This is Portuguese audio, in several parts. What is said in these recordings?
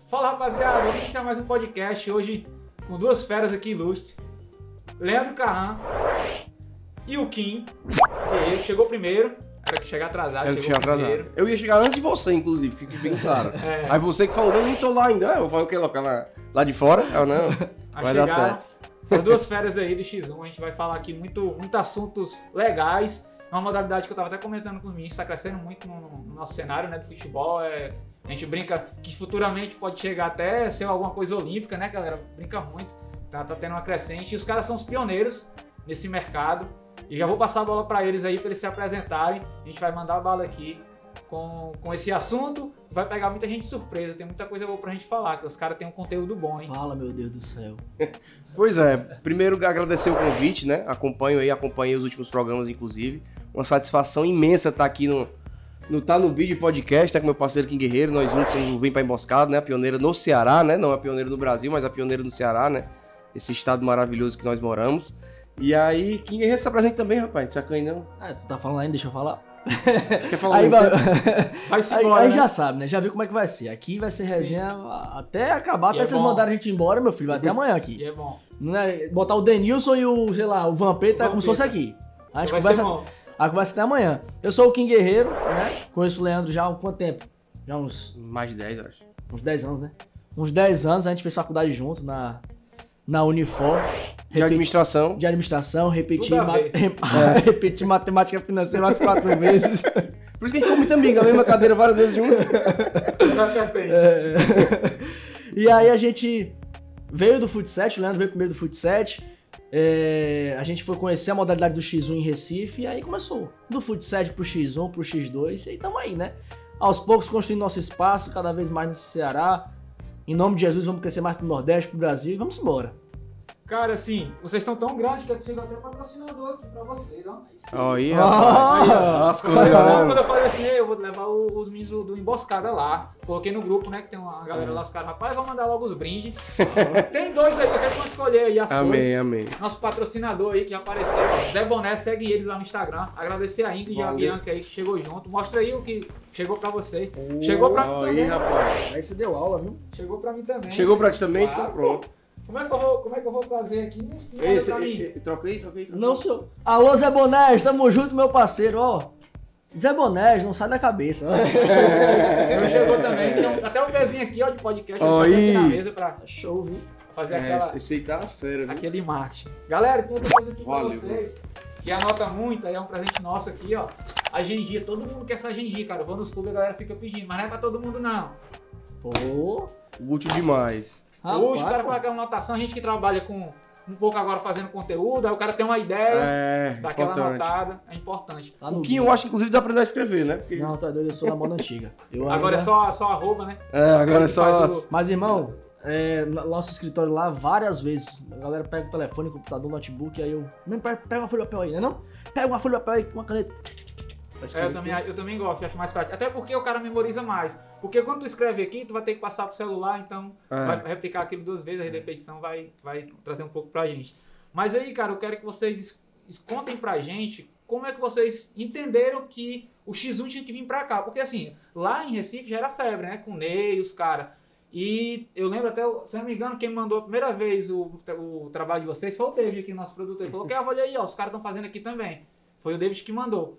Fala, rapaziada, vamos iniciar mais um podcast hoje com duas feras aqui ilustres. Leandro Carran e o Kim, que chegou primeiro. Era que chegar atrasado, chegou primeiro. Eu ia chegar antes de você, inclusive, fique bem claro. Aí você que falou, não tô lá ainda. Eu falei o que? Lá de fora? Eu não. Vai dar certo. Essas duas férias aí do X1, a gente vai falar aqui muitos assuntos legais. É uma modalidade que eu tava até comentando com os meninos, está crescendo muito no nosso cenário, né, do futebol. A gente brinca que futuramente pode chegar até ser alguma coisa olímpica, né, galera? Brinca muito, tá tendo uma crescente. E os caras são os pioneiros nesse mercado. E já vou passar a bola para eles aí, para eles se apresentarem. A gente vai mandar a bala aqui com esse assunto. Vai pegar muita gente de surpresa. Tem muita coisa boa pra gente falar, que os caras têm um conteúdo bom, hein? Fala, meu Deus do céu. Pois é, primeiro agradecer o convite, né? Acompanhei os últimos programas, inclusive. Uma satisfação imensa estar aqui no Tá no Bid Podcast, tá com meu parceiro Kim Guerreiro. Nós juntos somos o Vem Pra Emboscada, né? A pioneira no Ceará, né? Não a pioneira no Brasil, mas a pioneira no Ceará, né? Esse estado maravilhoso que nós moramos. E aí, Kim Guerreiro se apresenta também, rapaz. Não sacanha não. Tu tá falando ainda, deixa eu falar. Quer falar aí, embora, aí né? Já sabe, né? Já viu como é que vai ser. Aqui vai ser resenha até acabar, até vocês mandarem a gente embora, meu filho. Vai até amanhã aqui. E é bom. Botar o Denilson e o, sei lá, o Vampeta como se fosse aqui. A gente conversa até amanhã. Eu sou o Kim Guerreiro, né? Conheço o Leandro já há quanto tempo? Já uns... Mais de 10, eu acho. Uns 10 anos, né? Uns 10 anos, a gente fez faculdade junto na Unifor. De administração, repeti matemática financeira umas 4 vezes. Por isso que a gente ficou muito amigo, na mesma cadeira várias vezes junto. E aí a gente veio do Fut7, o Leandro veio primeiro do Fut7. A gente foi conhecer a modalidade do X1 em Recife e aí começou. Do Fut7 pro X1, pro X2 e aí tamo aí, né? Aos poucos construindo nosso espaço, cada vez mais nesse Ceará. Em nome de Jesus, vamos crescer mais pro Nordeste, pro Brasil e vamos embora. Cara, assim, vocês estão tão grandes que chegou até patrocinador aqui pra vocês, ó. Aí, rapaz. Quando eu falei assim, eu vou levar os meninos do Emboscada lá. Coloquei no grupo, né, que tem uma galera lá, os caras, rapaz, vou mandar logo os brindes. Tem 2 aí, vocês vão escolher aí as coisas. Amém. Nosso patrocinador aí que já apareceu, Zé Boné, segue eles lá no Instagram. Agradecer a Ingrid e a Bianca aí que chegou junto. Mostra aí o que chegou pra vocês. Chegou pra mim também. Rapaz. Aí você deu aula, viu? Chegou pra mim também. Chegou pra ti também? Claro. Então pronto. Como é que eu vou trazer aqui? Troquei. Não, senhor. Alô, Zé Bonés, tamo junto, meu parceiro, ó. Zé Bonés, não sai da cabeça. Eu chegou também, então, até o pezinho aqui, ó, de podcast, eu aqui na mesa pra show, viu? Fazer aquela... Esse aí tá fera, viu? Aquele marketing. Galera, tem outra coisa aqui pra vocês, que anota muito, aí é um presente nosso aqui, ó. Agendia, todo mundo quer essa agendia, cara. Eu vou nos clubes e a galera fica pedindo, mas não é pra todo mundo, não. Pô, útil demais. Hoje o cara fala aquela anotação, a gente que trabalha com um pouco agora fazendo conteúdo, aí o cara tem uma ideia daquela anotada, é importante. O que eu acho, inclusive, desaprendeu a escrever, né? Porque... Não, tá doido, eu sou da moda antiga. Agora é só arroba, né? Agora é só... Mas, irmão, nosso escritório lá, várias vezes, a galera pega o telefone, computador, notebook, aí eu... Pega uma folha de papel aí, né não? Pega uma folha de papel aí com uma caneta. Eu também gosto, acho mais prático. Até porque o cara memoriza mais. Porque quando tu escreve aqui, tu vai ter que passar pro celular, então vai replicar aquilo 2 vezes, a repetição vai trazer um pouco pra gente. Mas aí, cara, eu quero que vocês contem pra gente como é que vocês entenderam que o X1 tinha que vir pra cá. Porque assim, lá em Recife já era febre, né? Com o Ney, os caras. E eu lembro até, se não me engano, quem mandou a primeira vez o trabalho de vocês foi o David aqui, nosso produtor. Ele falou que olha aí, ó, os caras estão fazendo aqui também. Foi o David que mandou.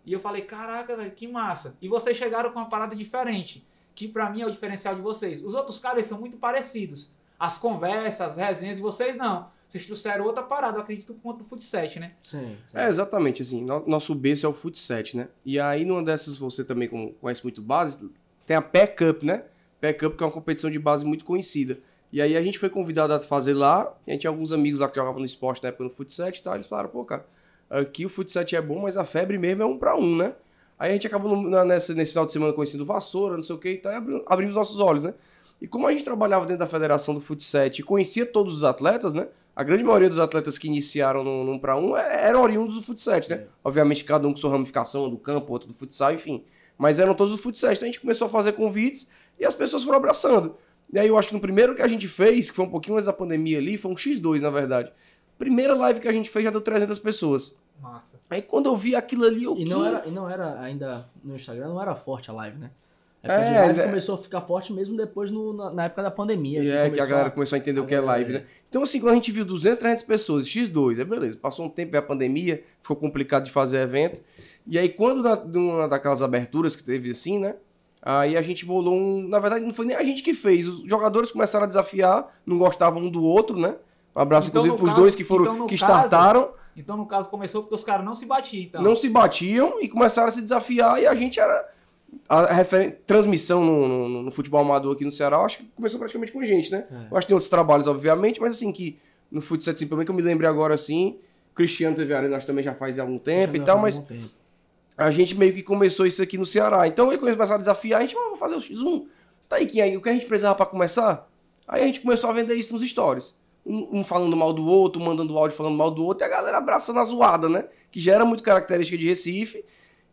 E eu falei, caraca, velho, que massa. E vocês chegaram com uma parada diferente, que pra mim é o diferencial de vocês. Os outros caras eles são muito parecidos. As conversas, as resenhas, e vocês não. Vocês trouxeram outra parada, eu acredito, por conta do Fut7, né? Sim. Exatamente, assim, nosso berço é o Fut7, né? E aí, numa dessas, você também conhece muito base, tem a PE Cup, né? PE Cup, que é uma competição de base muito conhecida. E aí, a gente foi convidado a fazer lá, e a gente tinha alguns amigos lá que jogavam no esporte na época no Fut7 e tal, eles falaram, pô, cara, aqui o Fut7 é bom, mas a febre mesmo é 1 para 1, né? Aí a gente acabou nesse final de semana conhecendo Vassoura, não sei o que, e tal, e abrimos nossos olhos, né? E como a gente trabalhava dentro da federação do Fut7 e conhecia todos os atletas, né? A grande maioria dos atletas que iniciaram no 1 para 1 eram oriundos do Fut7, né? Obviamente, cada um com sua ramificação, do campo, outro do futsal, enfim. Mas eram todos do Fut7. Então a gente começou a fazer convites e as pessoas foram abraçando. E aí eu acho que no primeiro que a gente fez, que foi um pouquinho antes da pandemia ali, foi um X2, na verdade. Primeira live que a gente fez já deu 300 pessoas. Massa. Aí quando eu vi aquilo ali, E não era ainda no Instagram, não era forte a live, né? A época de live começou a ficar forte mesmo depois na época da pandemia. Que a galera começou a entender o que é live, né? Então, assim, quando a gente viu 200, 300 pessoas, X2, beleza. Passou um tempo, veio a pandemia, ficou complicado de fazer evento. E aí, quando uma daquelas aberturas que teve assim, né? Aí a gente bolou Na verdade, não foi nem a gente que fez. Os jogadores começaram a desafiar, não gostavam um do outro, né? Um abraço, então, inclusive, pros dois que foram que startaram. Então, no caso, começou porque os caras não se batiam, então. Não se batiam e começaram a se desafiar e a gente era... A transmissão no futebol amador aqui no Ceará, acho que começou praticamente com a gente, né? Eu acho que tem outros trabalhos, obviamente, mas assim, que no futsal, assim, pelo menos que eu me lembrei agora, assim, o Cristiano teve arena, nós também já faz há algum tempo e tal, mas a gente meio que começou isso aqui no Ceará. Então, ele começou a desafiar, a gente, vamos fazer o X1. Tá aí, o que a gente precisava pra começar? Aí a gente começou a vender isso nos stories. Um falando mal do outro, mandando áudio falando mal do outro, e a galera abraçando a zoada, né? Que já era muito característica de Recife.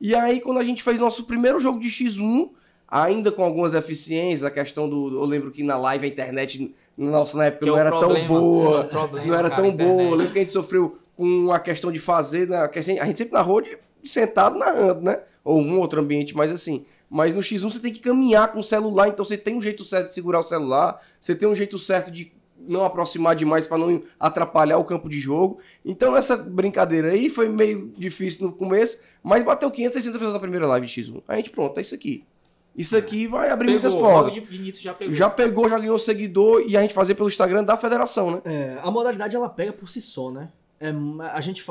E aí, quando a gente fez nosso primeiro jogo de X1, ainda com algumas deficiências, a questão eu lembro que na live a internet, na época, não era tão boa. Não era tão boa. Eu lembro que a gente sofreu com a questão de fazer, a gente sempre narrou sentado narrando, né? Ou um outro ambiente mais assim. Mas no X1 você tem que caminhar com o celular, então você tem um jeito certo de segurar o celular, você tem um jeito certo de não aproximar demais para não atrapalhar o campo de jogo. Então essa brincadeira aí foi meio difícil no começo, mas bateu 500, 600 pessoas na primeira live de X1. A gente, pronto, é isso aqui. Isso aqui vai abrir muitas portas. Já ganhou seguidor e a gente fazia pelo Instagram da federação, né? A modalidade ela pega por si só, né? A gente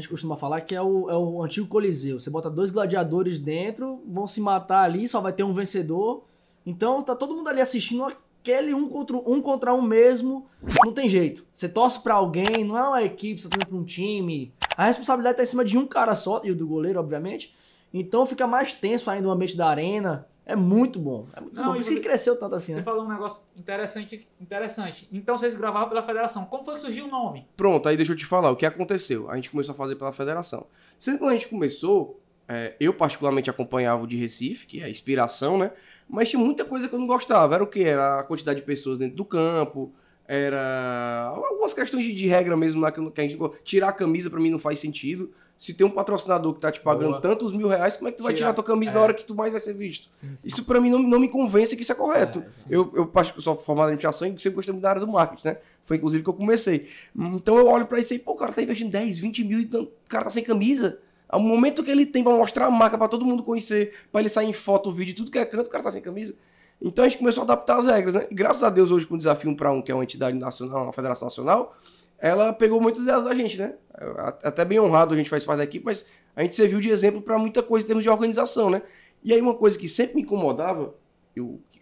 costuma falar que é o antigo Coliseu. Você bota 2 gladiadores dentro, vão se matar ali, só vai ter um vencedor. Então tá todo mundo ali assistindo aquele um contra um mesmo, não tem jeito. Você torce pra alguém, não é uma equipe, você tá torcendo pra um time. A responsabilidade tá em cima de um cara só, e o do goleiro, obviamente. Então fica mais tenso ainda o ambiente da arena. É muito bom. É muito bom. Por isso que cresceu tanto assim, né? Você falou um negócio interessante. Então vocês gravavam pela federação. Como foi que surgiu o nome? Pronto, aí deixa eu te falar o que aconteceu. A gente começou a fazer pela federação. Sendo que quando a gente começou, eu particularmente acompanhava o de Recife, que é a inspiração, né? Mas tinha muita coisa que eu não gostava. Era o quê? Era a quantidade de pessoas dentro do campo, era algumas questões de regra mesmo lá que a gente... Tirar a camisa pra mim não faz sentido. Se tem um patrocinador que tá te pagando tantos R$1.000, como é que tu vai tirar a tua camisa na hora que tu mais vai ser visto? Sim. Isso pra mim não me convence que isso é correto. Eu sou formado em administração e sempre gostei muito da área do marketing, né? Foi inclusive que eu comecei. Então eu olho pra isso e, o cara tá investindo 10, 20 mil e o cara tá sem camisa. Ao momento que ele tem pra mostrar a marca, pra todo mundo conhecer, pra ele sair em foto, vídeo, tudo que é canto, o cara tá sem camisa. Então a gente começou a adaptar as regras, né? E graças a Deus, hoje com o Desafio 1 para 1, que é uma entidade nacional, uma federação nacional, ela pegou muitas ideias da gente, né? Até bem honrado a gente faz parte da equipe, mas a gente serviu de exemplo pra muita coisa em termos de organização, né? E aí uma coisa que sempre me incomodava,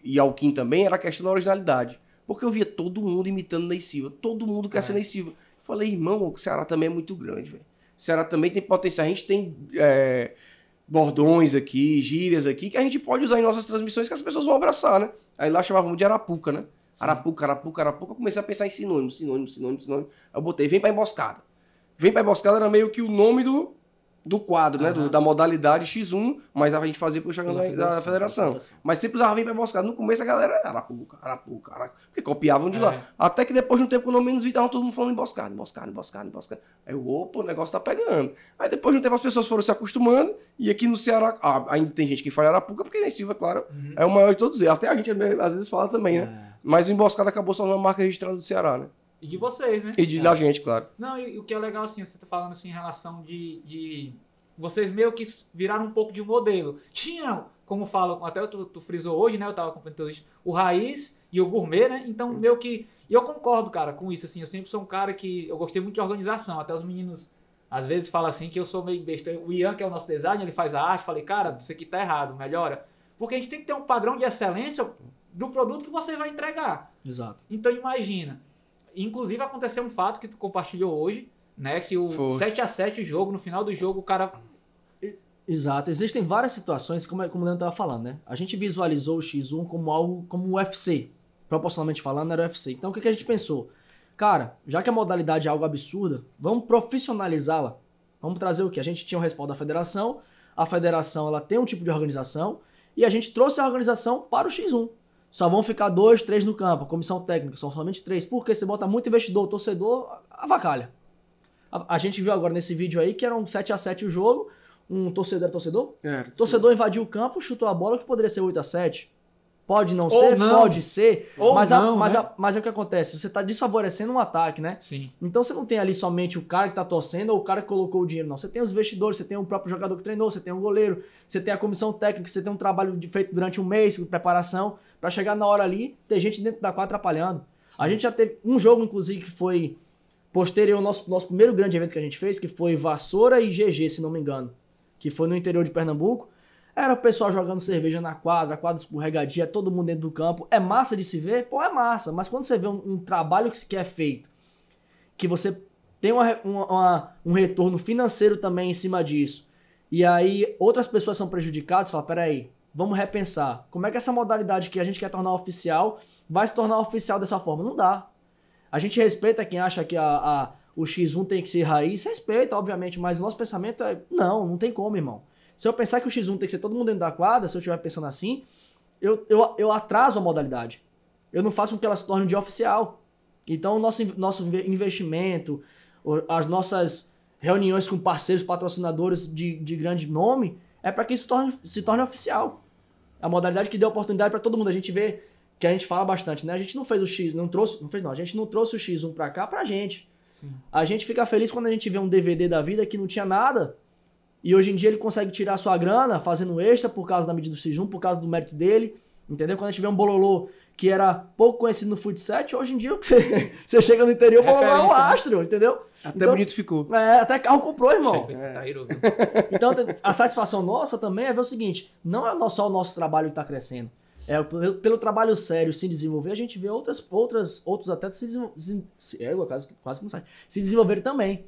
e ao Kim também, era a questão da originalidade. Porque eu via todo mundo imitando Ney Silva, todo mundo quer ser Ney Silva. Eu falei, irmão, o Ceará também é muito grande, velho. O Ceará também tem potencial. A gente tem bordões aqui, gírias aqui, que a gente pode usar em nossas transmissões que as pessoas vão abraçar, né? Aí lá chamavam de Arapuca, né? Sim. Arapuca. Eu comecei a pensar em sinônimo. Aí eu botei, vem pra emboscada. Vem pra emboscada era meio que o nome do quadro, né? Da modalidade X1, mas a gente fazia pro Instagram da federação. Mas sempre usava vem pra emboscada. No começo a galera era Arapuca. Porque copiavam de lá. Até que depois de um tempo, quando eu menos vi, estavam todo mundo falando emboscada. Aí opa, o negócio tá pegando. Aí depois de um tempo as pessoas foram se acostumando. E aqui no Ceará, ainda tem gente que fala Arapuca, porque Ney Silva, claro, é o maior de todos eles. Até a gente às vezes fala também, né? Mas o emboscada acabou só na marca registrada do Ceará, né? E de vocês, né? E da gente, claro. Não, e o que é legal, assim, você tá falando assim em relação de vocês meio que viraram um pouco de modelo. Tinha, como fala, até tu frisou hoje, né? Eu tava acompanhando isso, o raiz e o gourmet, né? Então, meio que... E eu concordo, cara, com isso, assim. Eu sempre sou um cara que... Eu gostei muito de organização. Até os meninos, às vezes, falam assim que eu sou meio besta. O Ian, que é o nosso designer, ele faz a arte. Falei, cara, isso aqui tá errado, melhora. Porque a gente tem que ter um padrão de excelência do produto que você vai entregar. Exato. Então, imagina... Inclusive, aconteceu um fato que tu compartilhou hoje, né? Que o 7x7 o jogo, no final do jogo, o cara... Exato. Existem várias situações, como o Leandro estava falando, né? A gente visualizou o X1 como algo como o UFC. Proporcionalmente falando, era o UFC. Então, o que a gente pensou? Cara, já que a modalidade é algo absurda, vamos profissionalizá-la. Vamos trazer o quê? A gente tinha o respaldo da federação. A federação, ela tem um tipo de organização. E a gente trouxe a organização para o X1. Só vão ficar 2, 3 no campo, a comissão técnica, são somente 3. Porque você bota muito investidor, torcedor, avacalha. A gente viu agora nesse vídeo aí que era um 7x7 o jogo, um torcedor. Era. Torcedor invadiu o campo, chutou a bola que poderia ser 8-7. Pode não Ou ser, não. pode ser, Ou mas, não, mas é o que acontece, você tá desfavorecendo um ataque, né? Sim. Então você não tem ali somente o cara que tá torcendo ou o cara que colocou o dinheiro, não. Você tem os investidores, você tem o próprio jogador que treinou, você tem o goleiro, você tem a comissão técnica, você tem um trabalho feito durante um mês de preparação pra chegar na hora ali, ter gente dentro da quadra atrapalhando. A gente já teve um jogo, inclusive, que foi posterior ao nosso primeiro grande evento que a gente fez, que foi Vassoura e GG, se não me engano, que foi no interior de Pernambuco. Era o pessoal jogando cerveja na quadra, quadra escorregadia, todo mundo dentro do campo. É massa de se ver? Pô, é massa. Mas quando você vê um trabalho que é feito, que você tem um retorno financeiro também em cima disso, e aí outras pessoas são prejudicadas, você fala, peraí, vamos repensar. Como é que essa modalidade que a gente quer tornar oficial vai se tornar oficial dessa forma? Não dá. A gente respeita quem acha que o X1 tem que ser raiz, respeita, obviamente, mas o nosso pensamento é, não tem como, irmão. Se eu pensar que o X1 tem que ser todo mundo dentro da quadra, se eu estiver pensando assim, eu atraso a modalidade. Eu não faço com que ela se torne um dia oficial. Então, o nosso investimento, as nossas reuniões com parceiros, patrocinadores de grande nome, é para que isso se torne oficial. A modalidade que deu oportunidade para todo mundo. A gente vê que a gente fala bastante, né? A gente não fez o X, a gente não trouxe o X1 para cá pra gente. Sim. A gente fica feliz quando a gente vê um DVD da vida que não tinha nada, e hoje em dia ele consegue tirar sua grana fazendo extra por causa da medida do X1, por causa do mérito dele, entendeu? Quando a gente vê um bololô que era pouco conhecido no futsal, hoje em dia você chega no interior, o bololô é um astro, entendeu? Até então, bonito ficou. Até carro comprou, irmão. Taíro. Então a satisfação nossa também é ver o seguinte, não é só o nosso trabalho que está crescendo, é pelo trabalho sério se desenvolver, a gente vê outros atletas quase que não sai, se desenvolverem também.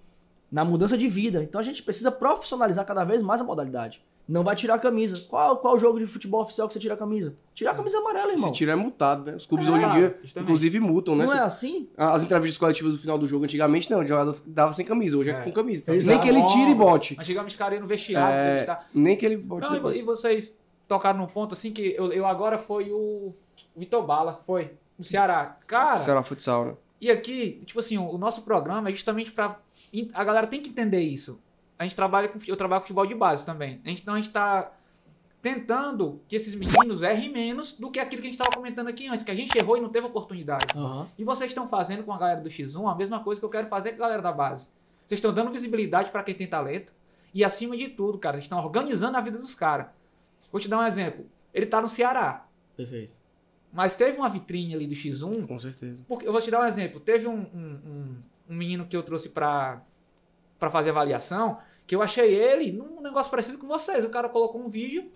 Na mudança de vida. Então a gente precisa profissionalizar cada vez mais a modalidade. Não vai tirar a camisa. Qual jogo de futebol oficial que você tira a camisa? Tirar a camisa amarela, irmão. Se tirar é multado, né? Os clubes hoje em dia, inclusive, multam, né? Não é assim? As entrevistas coletivas do final do jogo, antigamente, não. O jogador dava sem camisa, hoje é com camisa. Exato. Nem que ele tire e bote. Antigamente os caras iam no vestiário. Nem que ele bote. Não, e vocês tocaram num ponto assim que eu agora foi o Vitor Bala, foi no Ceará. Cara... Ceará Futsal, né? E aqui, tipo assim, o nosso programa é justamente pra... A galera tem que entender isso. Eu trabalho com futebol de base também. Então a gente tá tentando que esses meninos errem menos do que aquilo que a gente tava comentando aqui antes, que a gente errou e não teve oportunidade. Uhum. E vocês estão fazendo com a galera do X1 a mesma coisa que eu quero fazer com a galera da base. Vocês estão dando visibilidade pra quem tem talento e, acima de tudo, cara, vocês estão organizando a vida dos caras. Vou te dar um exemplo. Ele tá no Ceará. Perfeito. Mas teve uma vitrine ali do X1. Com certeza. Porque, eu vou te dar um exemplo. Teve um menino que eu trouxe pra fazer avaliação, que eu achei ele num negócio parecido com vocês. O cara colocou um vídeo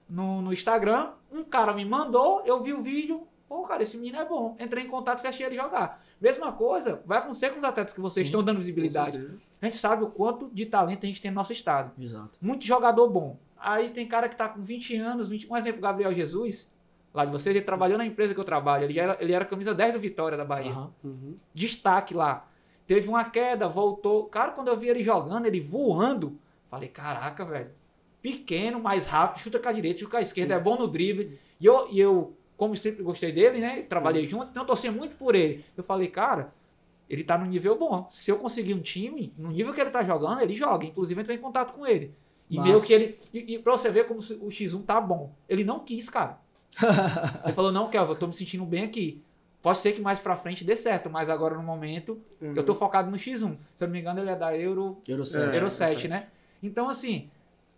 no Instagram, um cara me mandou, eu vi o vídeo, pô, cara, esse menino é bom. Entrei em contato e fechei ele jogar. Mesma coisa vai acontecer com os atletas que vocês estão dando visibilidade. A gente sabe o quanto de talento a gente tem no nosso estado. Exato. Muito jogador bom. Aí tem cara que tá com 20 anos, um exemplo, Gabriel Jesus, lá de vocês, ele trabalhou na empresa que eu trabalho, ele era camisa 10 do Vitória da Bahia. Uhum. Destaque lá. Teve uma queda, voltou. Cara, quando eu vi ele jogando, ele voando, falei, caraca, velho. Pequeno, mais rápido, chuta com a direita, chuta com a esquerda, é bom no drible. E eu, como sempre gostei dele, né? Trabalhei junto, então eu torcia muito por ele. Eu falei, cara, ele tá no nível bom. Se eu conseguir um time, no nível que ele tá jogando, ele joga. Inclusive, entrei em contato com ele. E meio que ele... E pra você ver como o X1 tá bom. Ele não quis, cara. Ele falou, não, Kelvin, eu tô me sentindo bem aqui. Pode ser que mais pra frente dê certo, mas agora no momento eu tô focado no X1. Se eu não me engano, ele é da Euro 7, né? Então, assim,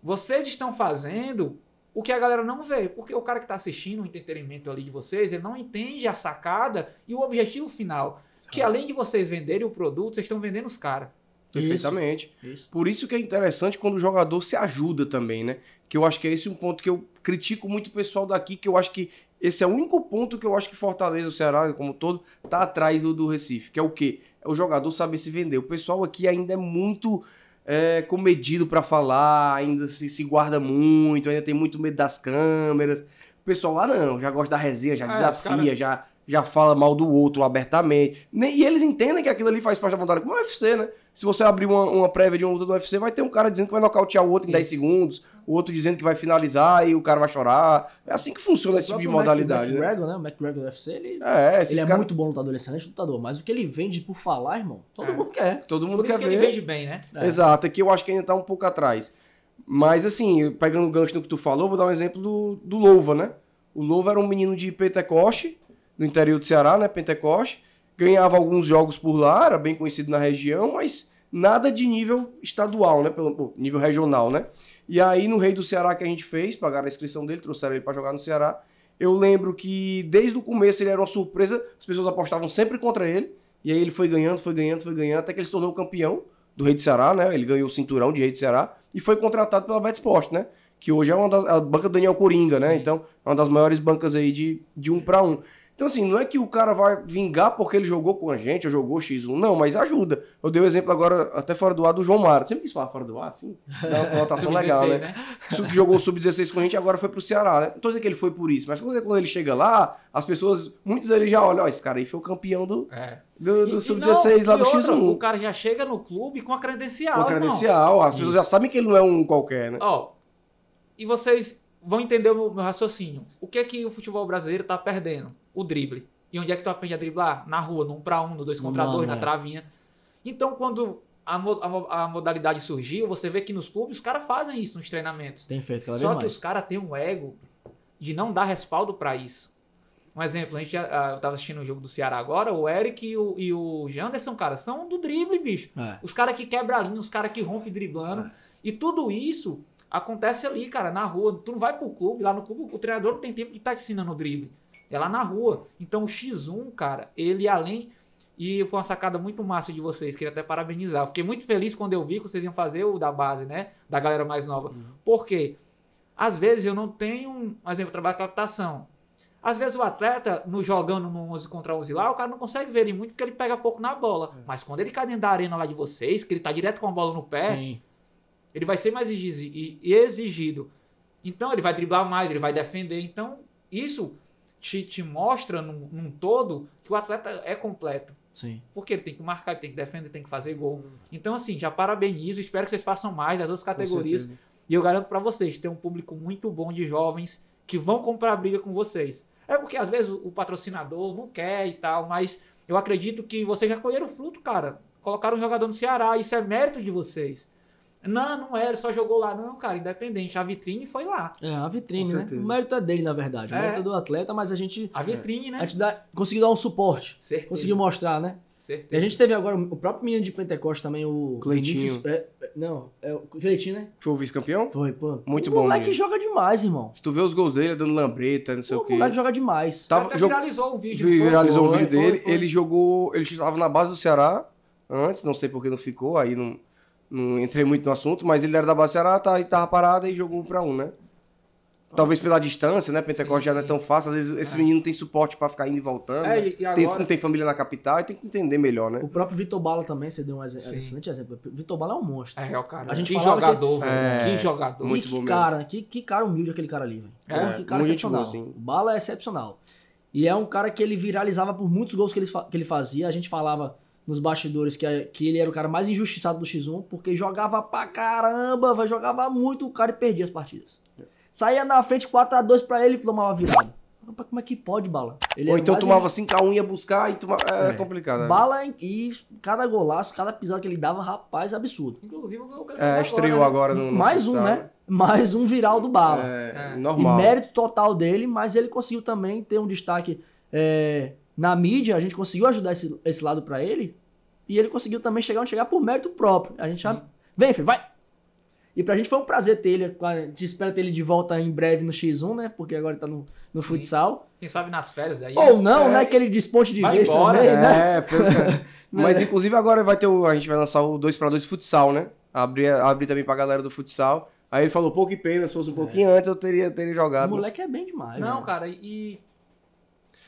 vocês estão fazendo o que a galera não vê. Porque o cara que tá assistindo o entretenimento ali de vocês, ele não entende a sacada e o objetivo final. Que além de vocês venderem o produto, vocês estão vendendo os caras. Perfeitamente. Isso. Por isso que é interessante quando o jogador se ajuda também, né? Que eu acho que é esse um ponto que eu critico muito o pessoal daqui, que eu acho que esse é o único ponto que eu acho que Fortaleza, o Ceará, como todo, tá atrás do Recife, que é o quê? É o jogador saber se vender. O pessoal aqui ainda é muito comedido pra falar, ainda se guarda muito, ainda tem muito medo das câmeras. O pessoal lá não, já gosta da resenha, já desafia, já fala mal do outro abertamente. E eles entendem que aquilo ali faz parte da modalidade, como o UFC, né? Se você abrir uma prévia de uma luta do UFC, vai ter um cara dizendo que vai nocautear o outro em 10 segundos, o outro dizendo que vai finalizar e o cara vai chorar. É assim que funciona esse tipo de modalidade, né? O McGregor do UFC, ele muito bom lutador, ele é excelente lutador, mas o que ele vende por falar, irmão, todo mundo quer. Todo mundo Por quer isso que ver. ele vende bem, né? Exato, aqui eu acho que ainda tá um pouco atrás. Mas assim, pegando o gancho no que tu falou, vou dar um exemplo do Louva, né? O Louva era um menino de Pentecoste, do interior do Ceará, né? Pentecoste. Ganhava alguns jogos por lá, era bem conhecido na região, mas nada de nível estadual, né? Pelo nível regional, né? E aí, no Rei do Ceará que a gente fez, pagaram a inscrição dele, trouxeram ele para jogar no Ceará. Eu lembro que desde o começo ele era uma surpresa, as pessoas apostavam sempre contra ele, e aí ele foi ganhando, até que ele se tornou campeão do Rei do Ceará, né? Ele ganhou o cinturão de Rei do Ceará e foi contratado pela BetSport, né? Que hoje é a banca do Daniel Coringa, né? Então, é uma das maiores bancas aí de 1-1. Então, assim, não é que o cara vai vingar porque ele jogou com a gente, ou jogou X1, não, mas ajuda. Eu dei o exemplo agora, até fora do ar, do João Mara. Sempre quis falar fora do ar, assim, dá uma notação legal, né? Que jogou o Sub-16 com a gente e agora foi pro Ceará, né? Não tô dizendo que ele foi por isso, mas quando ele chega lá, as pessoas, muitos ali já olham, ó, esse cara aí foi o campeão do Sub-16 lá do X1. O cara já chega no clube com a credencial, com a credencial, as pessoas já sabem que ele não é um qualquer, né? Ó, e vocês vão entender o meu raciocínio. O que é que o futebol brasileiro tá perdendo? O drible. E onde é que tu aprende a driblar? Na rua, no 1-1, no 2-2, na travinha. Então, quando a modalidade surgiu, você vê que nos clubes os caras fazem isso nos treinamentos. Tem feito cada vez Só mais. que os caras têm um ego de não dar respaldo pra isso. Um exemplo, eu tava assistindo o jogo do Ceará agora, o Eric e o Janderson, cara, são do drible, bicho. Os caras que quebram a linha, os caras que rompem driblando. E tudo isso acontece ali, cara, na rua. Tu não vai pro clube, lá no clube o treinador não tem tempo de estar te ensinando o drible. É lá na rua. Então o X1, cara, ele além... E foi uma sacada muito massa de vocês, queria até parabenizar. Eu fiquei muito feliz quando eu vi que vocês iam fazer o da base, né? Da galera mais nova. Por quê? Às vezes eu não tenho... Por exemplo, eu trabalho com captação. Às vezes o atleta, jogando no 11 contra 11 lá, o cara não consegue ver ele muito porque ele pega pouco na bola. Mas quando ele cai dentro da arena lá de vocês, que ele tá direto com a bola no pé... Sim. Ele vai ser mais exigido. Então, ele vai driblar mais, ele vai defender. Então, isso te mostra, num todo, que o atleta é completo. Sim. Porque ele tem que marcar, ele tem que defender, tem que fazer gol. Então, assim, já parabenizo. Espero que vocês façam mais das outras categorias. E eu garanto pra vocês, tem um público muito bom de jovens que vão comprar briga com vocês. É porque, às vezes, o patrocinador não quer e tal, mas eu acredito que vocês já colheram fruto, cara. Colocaram um jogador no Ceará, isso é mérito de vocês. Não era, ele só jogou lá. Não, cara, independente. A vitrine foi lá. É, a vitrine, né? O mérito é dele, na verdade. O mérito é do atleta, mas a gente... A vitrine, né? A gente conseguiu dar um suporte. Certeza. Conseguiu mostrar, né? Certeza. E a gente teve agora o próprio menino de Pentecoste também, o... Cleitinho. O Cleitinho, né? Foi o vice-campeão? Foi, pô. Muito o bom. O moleque joga demais, irmão. Se tu vê os gols dele, dando lambreta, não sei o quê. O moleque joga demais. Viralizou o vídeo. Viralizou o vídeo dele. Foi. Ele jogou... Ele estava na base do Ceará antes, não sei por que não ficou, aí não entrei muito no assunto, mas ele era da base do Ceará, tava parado e jogou 1-1, né? Talvez pela distância, né? Pentecoste já não é tão fácil. Às vezes esse menino tem suporte pra ficar indo e voltando. E agora... Não tem família na capital e tem que entender melhor, né? O próprio Vitor Bala também, você deu um excelente exemplo. O Vitor Bala é um monstro. É o cara. A gente que jogador, velho. Que jogador. Muito bom mesmo. Que cara humilde aquele cara ali, velho. Que cara excepcional. O Bala é excepcional. E é um cara que ele viralizava por muitos gols que ele fazia. A gente falava nos bastidores que ele era o cara mais injustiçado do X1, porque jogava pra caramba, jogava muito, o cara perdia as partidas. Saía na frente 4-2 pra ele e tomava virada. Como é que pode, Bala? Ou então tomava 5-1, ia buscar e tomava... Era complicado. Bala e cada golaço, cada pisada que ele dava, rapaz, absurdo. Inclusive o gol que ele fez estreou agora no mais futsal, um, né? Mais um viral do Bala. Normal. E mérito total dele, mas ele conseguiu também ter um destaque na mídia, a gente conseguiu ajudar esse lado pra ele, e ele conseguiu também chegar por mérito próprio. A gente já... Vem, filho, vai! E pra gente foi um prazer ter ele, a gente espera ter ele de volta em breve no X1, né? Porque agora ele tá no futsal. Quem sabe nas férias aí. Ou não, né? Que ele desponte de vez também, né? Mas inclusive agora a gente vai lançar o 2x2 futsal, né? Abrir também pra galera do futsal. Aí ele falou, pô, que pena, se fosse um pouquinho antes eu teria jogado. O moleque é bem demais. Não, né? cara, e...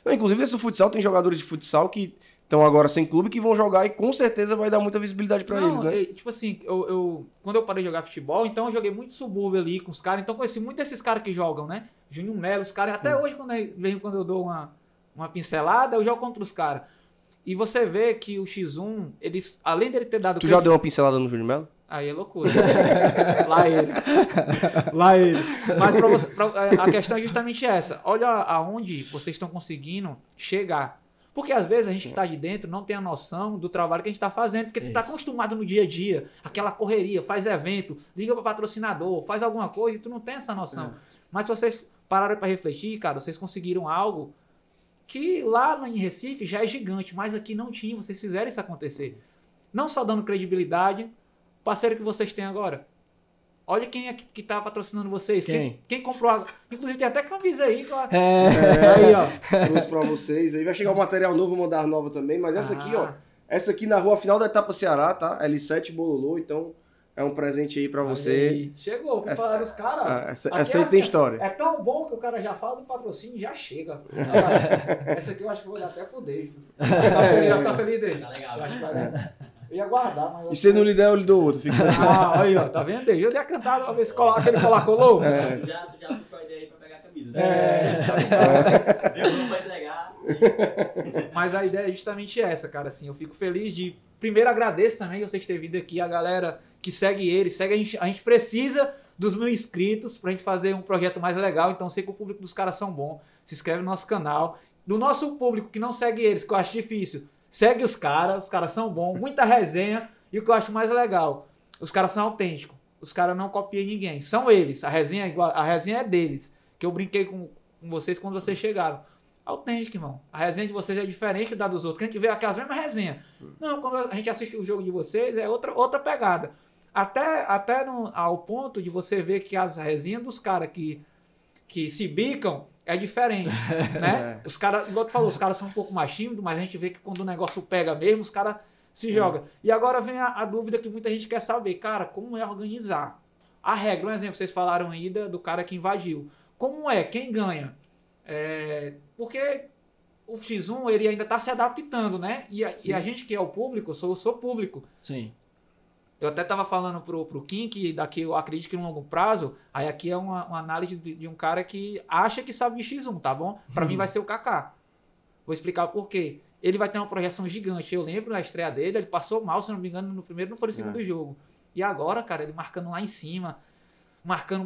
Não, inclusive nesse futsal tem jogadores de futsal que estão agora sem clube que vão jogar e com certeza vai dar muita visibilidade pra eles, né? Tipo assim, quando eu parei de jogar futebol, então eu joguei muito subúrbio ali com os caras, então conheci muito desses caras que jogam, né? Júnior Melo, os caras, até hoje quando eu dou uma pincelada, eu jogo contra os caras. E você vê que o X1, eles, além dele ter dado... Tu já deu uma pincelada no Júnior Melo? Aí é loucura. Lá ele. Mas a questão é justamente essa. Olha aonde vocês estão conseguindo chegar. Porque às vezes a gente que está de dentro não tem a noção do trabalho que a gente está fazendo, porque tu está acostumado no dia a dia, aquela correria, faz evento, liga para patrocinador, faz alguma coisa e tu não tem essa noção. Mas se vocês pararam para refletir, cara, vocês conseguiram algo que lá em Recife já é gigante, mas aqui não tinha, vocês fizeram isso acontecer. Não só dando credibilidade, parceiro que vocês têm agora. Olha quem é que tá patrocinando vocês. Quem comprou água. Inclusive tem até camisa aí. Aí, ó. Trouxe pra vocês. Aí vai chegar um material novo, vou mandar nova também. Mas essa aqui, ó. Essa aqui na rua final da Etapa Ceará, tá? L7 Bololô. Então é um presente aí pra você. Aí. Chegou, vou falar dos caras. Essa aí tem história. É tão bom que o cara já fala do patrocínio e já chega. Essa aqui eu acho que vou dar até pro Dave. Tá feliz dele. Tá legal. Eu acho que vai dar. Eu ia guardar, mas... E se não lhe der, eu lhe dou outro. Fica aí, ó, tá vendo? Eu dei a cantada uma vez aquele colar colou. Tu já ficou a ideia aí pra pegar a camisa, né? Eu não vou entregar. Mas a ideia é justamente essa, cara, assim, eu fico feliz de... Primeiro agradeço também vocês terem vindo aqui, a galera que segue ele, a gente precisa dos 1000 inscritos pra gente fazer um projeto mais legal, então sei que o público dos caras são bons, se inscreve no nosso canal. Do nosso público que não segue eles, que eu acho difícil, segue os caras são bons, muita resenha, e o que eu acho mais legal, os caras são autênticos, os caras não copiam ninguém, são eles, a resenha é deles, que eu brinquei com vocês quando vocês chegaram. Autêntico, irmão. A resenha de vocês é diferente da dos outros, que a gente vê aquelas mesmas resenhas. Não, quando a gente assiste o jogo de vocês, é outra pegada. Até ao ponto de você ver que as resenhas dos caras que se bicam é diferente, né? Os caras, igual tu falou, os caras são um pouco mais tímidos, mas a gente vê que quando o negócio pega mesmo, os caras se jogam. E agora vem a dúvida que muita gente quer saber, cara, como é organizar? A regra, um exemplo, vocês falaram aí do cara que invadiu. Como é? Quem ganha? Porque o X1 ele ainda está se adaptando, né? E a gente que é o público, eu sou público. Sim. Eu até estava falando pro Kim que daqui eu acredito que no longo prazo, aí aqui é uma análise de um cara que acha que sabe de X1, tá bom? Para mim vai ser o Kaká. Vou explicar o porquê. Ele vai ter uma projeção gigante. Eu lembro na estreia dele, ele passou mal, se não me engano, no primeiro, não foi no segundo jogo. E agora, cara, ele marcando lá em cima, marcando.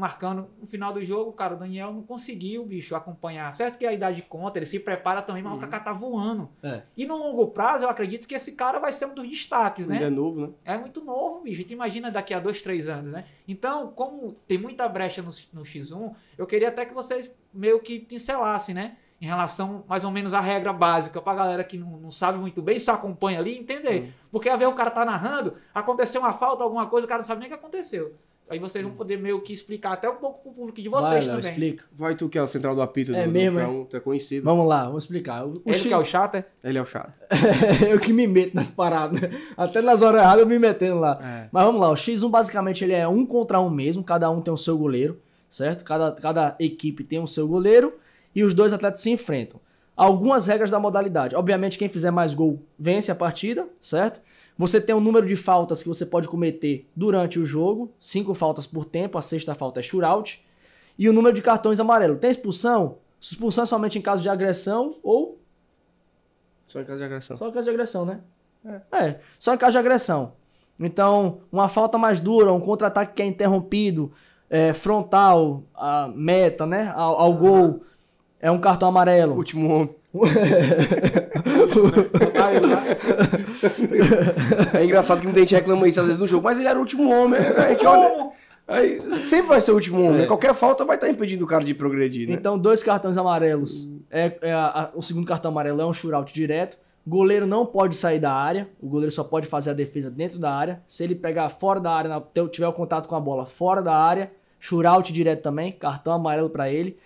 No final do jogo, cara, o Daniel não conseguiu, bicho, acompanhar. Certo que a idade conta, ele se prepara também, mas o Kaká tá voando. E no longo prazo, eu acredito que esse cara vai ser um dos destaques, né? Ele é novo, né? É muito novo, bicho. Tu imagina daqui a 2, 3 anos, né? Então, como tem muita brecha no X1, eu queria até que vocês meio que pincelassem, né? Em relação, mais ou menos, à regra básica, pra galera que não sabe muito bem, só acompanha ali, entender. Porque às vezes o cara tá narrando, aconteceu uma falta, alguma coisa, o cara não sabe nem o que aconteceu. Aí vocês vão poder meio que explicar até um pouco pro público de vocês também. Explica. Vai tu que é o central do apito do mesmo, tu é conhecido. Vamos lá, vamos explicar. Ele que é o chato, é? Ele é o chato. Eu que me meto nas paradas, né? Até nas horas erradas eu me metendo lá. Mas vamos lá, o X1 basicamente ele é 1 contra 1 mesmo, cada um tem o seu goleiro, certo? Cada equipe tem o seu goleiro e os dois atletas se enfrentam. Algumas regras da modalidade. Obviamente, quem fizer mais gol vence a partida, certo? Você tem um número de faltas que você pode cometer durante o jogo, 5 faltas por tempo, a 6ª falta é shootout. E o número de cartões amarelo. Tem expulsão? Expulsão é somente em caso de agressão ou... Só em caso de agressão. Só em caso de agressão, né? Só em caso de agressão. Então, uma falta mais dura, um contra-ataque que é interrompido, frontal, a meta, né? Ao gol... É um cartão amarelo. Último homem. É engraçado que muita gente reclama isso às vezes no jogo, mas ele era o último homem. A gente olha, aí, sempre vai ser o último homem. Qualquer falta vai estar impedindo o cara de progredir, né? Então, 2 cartões amarelos. O segundo cartão amarelo é um shootout direto. Goleiro não pode sair da área. O goleiro só pode fazer a defesa dentro da área. Se ele pegar fora da área, tiver o contato com a bola fora da área, shootout direto também. Cartão amarelo para ele.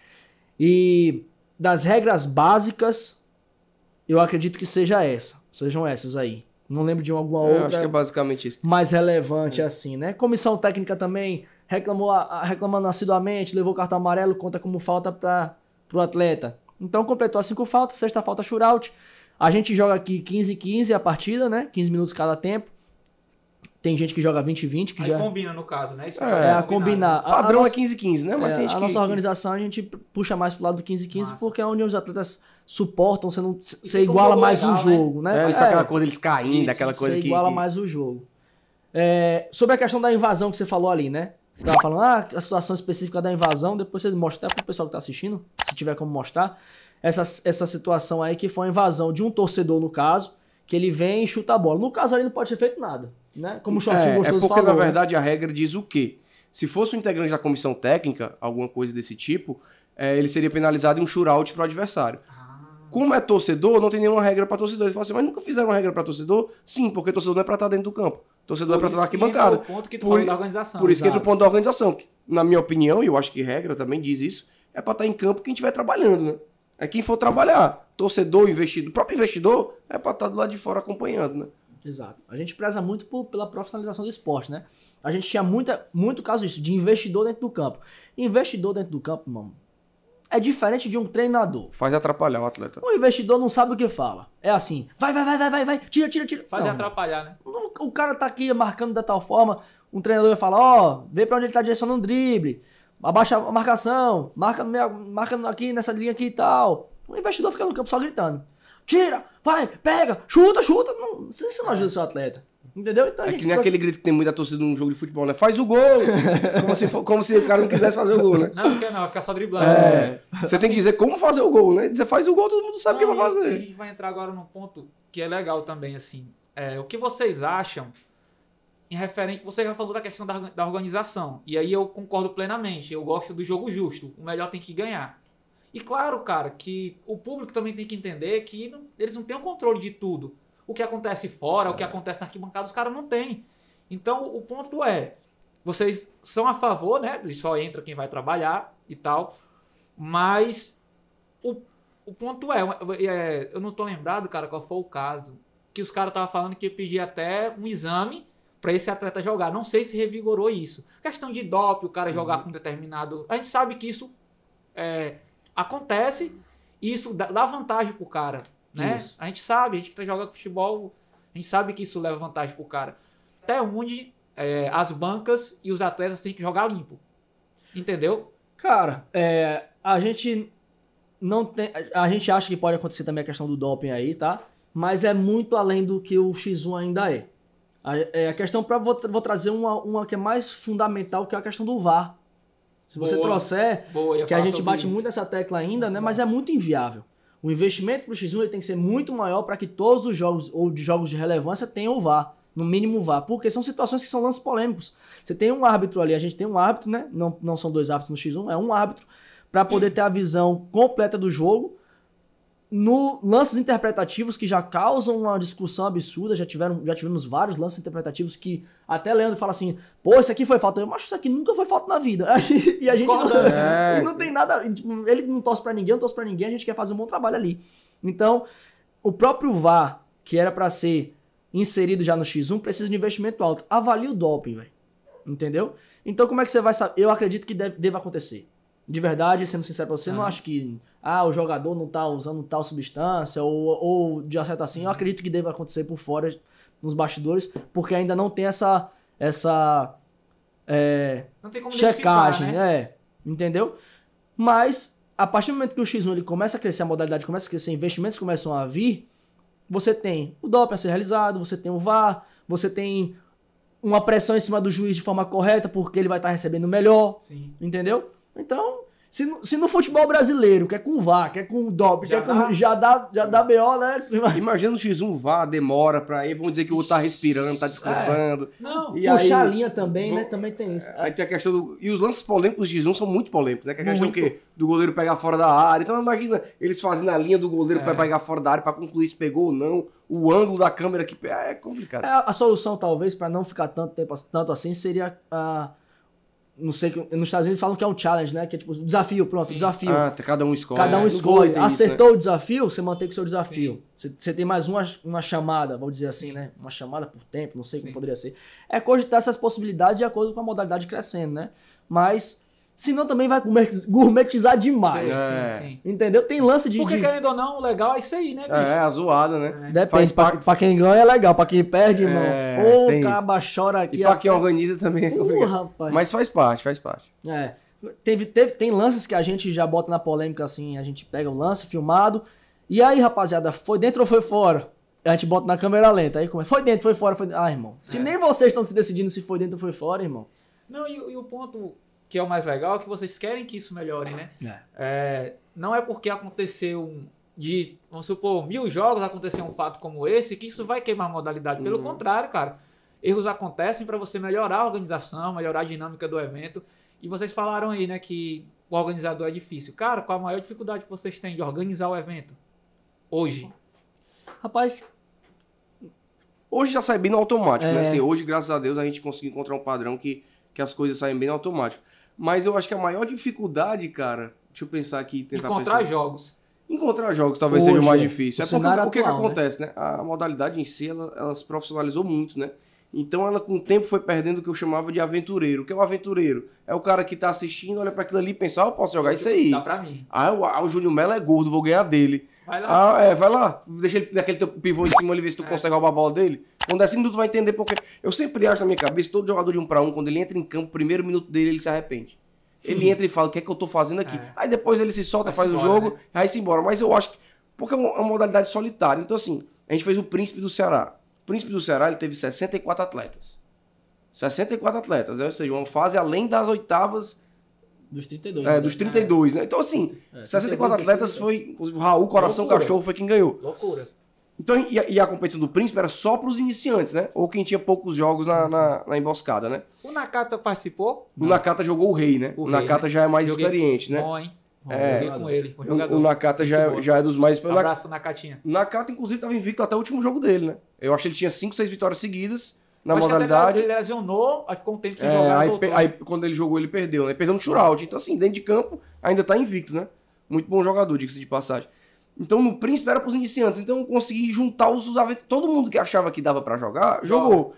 E das regras básicas, eu acredito que sejam essas aí. Não lembro de alguma outra. Acho que é basicamente isso. Mais relevante assim, né? Comissão técnica também reclamando assiduamente, levou cartão amarelo, conta como falta para o atleta. Então completou as 5 faltas, 6ª falta shootout. A gente joga aqui 15-15 a partida, né? 15 minutos cada tempo. Tem gente que joga 20-20, que aí já... combina, no caso, né? Isso combinar. Padrão é 15-15, né? Mas tem gente nossa organização, a gente puxa mais pro lado do 15-15, porque é onde os atletas suportam, você iguala mais o jogo, né? Ele faz aquela coisa deles caindo, aquela coisa que... Você iguala mais o jogo. Sobre a questão da invasão que você falou ali, né? Você tava falando, a situação específica da invasão, depois você mostra até pro pessoal que tá assistindo, se tiver como mostrar, essa situação aí que foi a invasão de um torcedor, no caso, que ele vem e chuta a bola. No caso aí não pode ter feito nada, né? Como o Shortinho Gostoso porque, falou. na verdade, a regra diz o quê? Se fosse um integrante da comissão técnica, alguma coisa desse tipo, ele seria penalizado em um shootout pro adversário. Como é torcedor, não tem nenhuma regra para torcedor. Ele fala assim, mas nunca fizeram uma regra para torcedor? Sim, porque torcedor não é para estar dentro do campo. Torcedor é para estar na arquibancada. Por isso que entra o ponto da organização. Que, na minha opinião, e eu acho que regra também diz isso, é para estar em campo quem estiver trabalhando, né? É quem for trabalhar. Torcedor, investidor, o próprio investidor é para estar do lado de fora acompanhando, né? Exato. A gente preza muito pela profissionalização do esporte, né? A gente tinha muito caso disso, de investidor dentro do campo. Investidor dentro do campo, mano, é diferente de um treinador. Faz atrapalhar o atleta. O investidor não sabe o que fala. É assim, vai, tira. Faz atrapalhar, né? O cara tá aqui marcando de tal forma, um treinador vai falar, vê pra onde ele tá direcionando o drible, abaixa a marcação, marca aqui nessa linha aqui e tal. O investidor fica no campo só gritando. Tira, vai, pega, chuta. Não, isso não ajuda o seu atleta. Entendeu? Então, que nem aquele grito que tem muita torcida num jogo de futebol, né? Faz o gol! como se o cara não quisesse fazer o gol, né? Não quer não, vai ficar só driblando. Você tem que dizer como fazer o gol, né? Você faz o gol, todo mundo sabe o que vai fazer. A gente vai entrar agora num ponto que é legal também, assim. O que vocês acham em referente... Você já falou da questão da organização. E aí eu concordo plenamente. Eu gosto do jogo justo. O melhor tem que ganhar. E claro, cara, que o público também tem que entender que eles não têm o controle de tudo. O que acontece fora, o que acontece na arquibancada, os caras não têm. Então, o ponto é, vocês são a favor, né? Só entra quem vai trabalhar e tal. Mas o ponto eu não tô lembrado, cara, qual foi o caso. Que os caras estavam falando que ia pedir até um exame para esse atleta jogar. Não sei se revigorou isso. Questão de doping, o cara jogar com determinado... A gente sabe que isso acontece e isso dá vantagem pro cara. Né? A gente sabe, a gente que tá jogando futebol, a gente sabe que isso leva vantagem pro cara. Até onde as bancas e os atletas têm que jogar limpo. Entendeu? Cara, a gente não tem. A gente acha que pode acontecer também a questão do doping aí, tá? Mas é muito além do que o X1 ainda é. A questão vou trazer uma que é mais fundamental, que é a questão do VAR. Se você trouxer, que a gente bate muito nessa tecla ainda, né? Mas é muito inviável. O investimento pro X1 ele tem que ser muito maior para que todos os jogos ou de jogos de relevância tenham o VAR, no mínimo o VAR, porque são situações que são lances polêmicos. Você tem um árbitro ali, a gente tem um árbitro, né? Não são dois árbitros no X1, é um árbitro para poder ter a visão completa do jogo. No lances interpretativos que já causam uma discussão absurda, já tivemos vários lances interpretativos que até Leandro fala assim, pô, isso aqui foi falta. Eu acho que isso aqui nunca foi falta na vida. E a gente não tem nada, ele não torce pra ninguém, eu não torce pra ninguém, a gente quer fazer um bom trabalho ali. Então, o próprio VAR, que era pra ser inserido já no X1, precisa de investimento alto. Avalie o doping, velho. Entendeu? Então, como é que você vai saber? Eu acredito que deve acontecer. De verdade, sendo sincero pra você, não acho que o jogador não tá usando tal substância ou de certo assim. Eu acredito que deve acontecer por fora, nos bastidores, porque ainda não tem essa não tem como checagem, né? Entendeu? Mas, a partir do momento que o X1 ele começa a crescer, a modalidade começa a crescer, investimentos começam a vir, você tem o doping a ser realizado, você tem o VAR, você tem uma pressão em cima do juiz de forma correta, porque ele vai estar recebendo melhor, entendeu? Então, se no futebol brasileiro, que é com VAR, que é com doping, já dá BO, né? Imagina o X1 VAR, demora pra ir, vamos dizer que o outro tá respirando, tá descansando. Não, e puxar a linha também, né? Também tem isso. Aí tem a questão e os lances polêmicos do X1 são muito polêmicos, né? Que a questão o quê? Do goleiro pegar fora da área. Então imagina eles fazendo a linha do goleiro pra pegar fora da área, pra concluir se pegou ou não. O ângulo da câmera que é complicado. A solução, talvez, pra não ficar tanto assim, seria não sei, nos Estados Unidos falam que é um challenge, né? Que é tipo, desafio, pronto, desafio. Cada um escolhe. Cada um escolhe. Acertou o desafio, você mantém com o seu desafio. Você tem mais uma chamada, vamos dizer assim, né? Uma chamada por tempo, não sei como poderia ser. É cogitar essas possibilidades de acordo com a modalidade crescendo, né? Mas, senão também vai gourmetizar demais. Sim. Entendeu? Tem lance de... Porque querendo ou não, o legal é isso aí, né, bicho? A zoada, né? Depende, pra quem ganha é legal, pra quem perde, irmão. Pô, caba chora aqui. E pra quem organiza também é complicado. Rapaz. Mas faz parte. Tem lances que a gente já bota na polêmica assim, a gente pega o lance filmado, e aí, rapaziada, foi dentro ou foi fora? A gente bota na câmera lenta, aí como é? Foi dentro, foi fora, foi dentro. Ah, irmão, se nem vocês estão se decidindo se foi dentro ou foi fora, irmão. Não, e o ponto que é o mais legal é que vocês querem que isso melhore, né? Não é porque aconteceu vamos supor, 1000 jogos, aconteceu um fato como esse, que isso vai queimar a modalidade. Pelo contrário, cara. Erros acontecem para você melhorar a organização, melhorar a dinâmica do evento. E vocês falaram aí, né, que o organizador é difícil. Cara, qual a maior dificuldade que vocês têm de organizar o evento hoje? Rapaz, hoje já sai bem no automático, né? Assim, hoje, graças a Deus, a gente conseguiu encontrar um padrão que as coisas saem bem no automático. Mas eu acho que a maior dificuldade, cara, deixa eu pensar aqui, tentar encontrar jogos. Encontrar jogos talvez seja o mais difícil. O que atual, acontece, né? A modalidade em si, ela se profissionalizou muito, né? Então ela com o tempo foi perdendo o que eu chamava de aventureiro. O que é o aventureiro? É o cara que tá assistindo, olha para aquilo ali e pensa, eu posso jogar isso aí. Dá pra mim. O Júnior Melo é gordo, vou ganhar dele. Vai lá. Vai lá. Deixa ele daquele teu pivô em cima ali, ver se tu consegue roubar a bola dele. Quando é assim, tu vai entender porque... Eu sempre acho na minha cabeça, todo jogador de 1 para 1, quando ele entra em campo, o primeiro minuto dele, ele se arrepende. Ele entra e fala, o que é que eu tô fazendo aqui? Aí depois ele se solta, faz o jogo, aí se embora. Mas eu acho que... Porque é uma modalidade solitária. Então assim, a gente fez o Príncipe do Ceará. O Príncipe do Ceará, ele teve 64 atletas. 64 atletas, né? Ou seja, uma fase além das oitavas... Dos 32. Dos 32, né? Então, assim, 64 atletas foi... Inclusive, o Raul, Coração Cachorro, foi quem ganhou. Loucura. Então, e a competição do Príncipe era só para os iniciantes, né? Ou quem tinha poucos jogos na emboscada, né? O Nakata participou? O Nakata jogou o Rei, né? O Nakata já é mais experiente, né? Bom, hein? Joguei com ele, com o jogador. O Nakata já é dos mais... Um abraço pro Nakatinha. O Nakata, inclusive, estava invicto até o último jogo dele, né? Eu acho que ele tinha 5, 6 vitórias seguidas na modalidade. Ele lesionou, aí ficou um tempo sem jogar. Aí quando ele jogou, ele perdeu, né? Perdeu no shootout. Então, assim, dentro de campo, ainda tá invicto, né? Muito bom jogador, diga-se de passagem. Então, no Príncipe era pros iniciantes. Então, eu consegui juntar os aventureiros. Todo mundo que achava que dava pra jogar, jogou.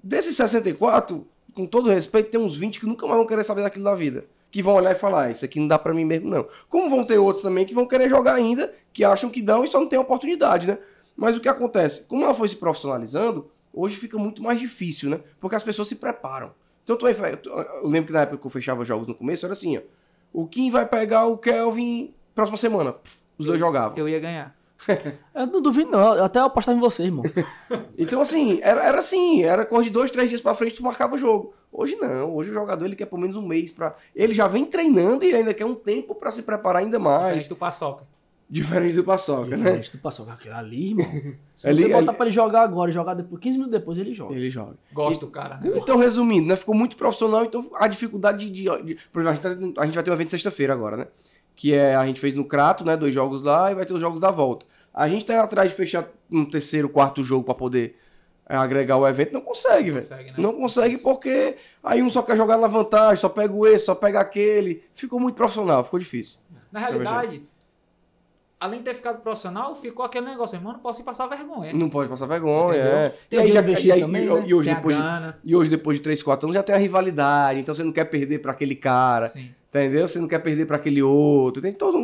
Desses 64, com todo respeito, tem uns 20 que nunca mais vão querer saber daquilo na vida. Que vão olhar e falar, isso aqui não dá pra mim mesmo, não. Como vão ter outros também que vão querer jogar ainda, que acham que dão e só não tem oportunidade, né? Mas o que acontece? Como ela foi se profissionalizando, hoje fica muito mais difícil, né? Porque as pessoas se preparam. Então, eu lembro que na época que eu fechava jogos no começo, era assim, ó. O Kim vai pegar o Kelvin próxima semana. Os dois jogavam. Eu ia ganhar. Eu não duvido, não. Eu até apostava em você, irmão. Então, assim, era assim. Era coisa de 2, 3 dias pra frente, tu marcava o jogo. Hoje não. Hoje o jogador, ele quer pelo menos um mês pra... Ele já vem treinando e ele ainda quer um tempo pra se preparar ainda mais. Diferente do Paçoca. Diferente do Paçoca, né? Diferente do Paçoca. Aquilo ali, irmão. Se você botar pra ele jogar agora e jogar depois, 15 minutos depois, ele joga. Ele joga. Gosto do cara, né? Então, resumindo, né? Ficou muito profissional. Então, a dificuldade por exemplo, a gente vai ter um evento sexta-feira agora, né? Que a gente fez no Crato, né? 2 jogos lá e vai ter os jogos da volta. A gente tá atrás de fechar um 3º, 4º jogo pra poder agregar o evento. Não consegue, velho. Né? Não consegue porque aí um só quer jogar na vantagem, só pega esse, só pega aquele. Ficou muito profissional, ficou difícil. Na realidade, além de ter ficado profissional, ficou aquele negócio, irmão, não posso ir passar vergonha. Não pode passar vergonha, E hoje, depois de 3, 4 anos, já tem a rivalidade. Então você não quer perder pra aquele cara. Sim. Entendeu? Você não quer perder pra aquele outro. Tem todo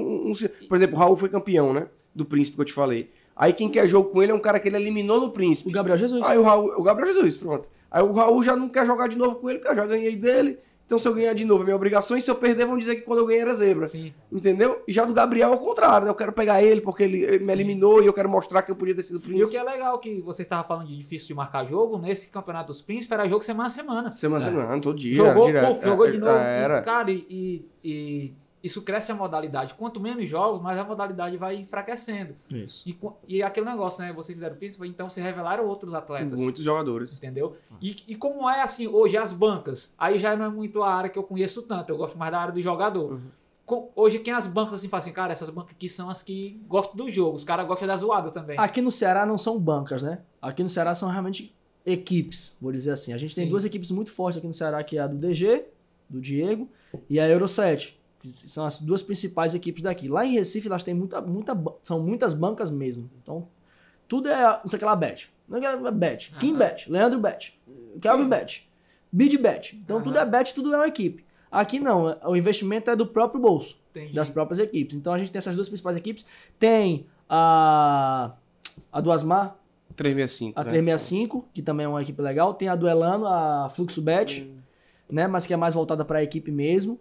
Por exemplo, o Raul foi campeão, né? Do Príncipe que eu te falei. Aí quem quer jogo com ele é um cara que ele eliminou no Príncipe. O Gabriel Jesus. Aí o Gabriel Jesus, pronto. Aí o Raul já não quer jogar de novo com ele, porque eu já ganhei dele. Então se eu ganhar de novo é minha obrigação, e se eu perder vão dizer que quando eu ganhei era zebra. Sim. Entendeu? E já do Gabriel ao contrário, né? Eu quero pegar ele porque ele me eliminou e eu quero mostrar que eu podia ter sido Príncipe. E o que é legal que você estava falando de difícil de marcar jogo, nesse Campeonato dos Príncipes era jogo semana a semana. Semana a semana, todo dia. Jogou, direto. Jogou de novo. Era. Cara, e isso cresce a modalidade. Quanto menos jogos, mais a modalidade vai enfraquecendo. Isso. E aquele negócio, né? Vocês fizeram Príncipe, então se revelaram outros atletas. Muitos jogadores. Entendeu? E como é assim, hoje as bancas, aí já não é muito a área que eu conheço tanto, eu gosto mais da área do jogador. Hoje quem as bancas assim fala assim, cara, essas bancas aqui são as que gostam do jogo, os caras gostam da zoada também. Aqui no Ceará não são bancas, né? Aqui no Ceará são realmente equipes, vou dizer assim. A gente tem 2 equipes muito fortes aqui no Ceará, que é a do DG, do Diego, e a Euro 7. Que são as 2 principais equipes daqui. Lá em Recife, elas têm são muitas bancas mesmo. Então, tudo é, não sei o que lá, Bet. Bet. Kim Bet. Leandro Bet. Kelvin Bet. Bid Bet. Então, tudo é Bet, tudo é uma equipe. Aqui não, o investimento é do próprio bolso. Entendi. Das próprias equipes. Então, a gente tem essas 2 principais equipes. Tem a do Asmar. 365. A 365, que também é uma equipe legal. Tem a do Elano, a Fluxo Bet, né? Mas que é mais voltada para a equipe mesmo.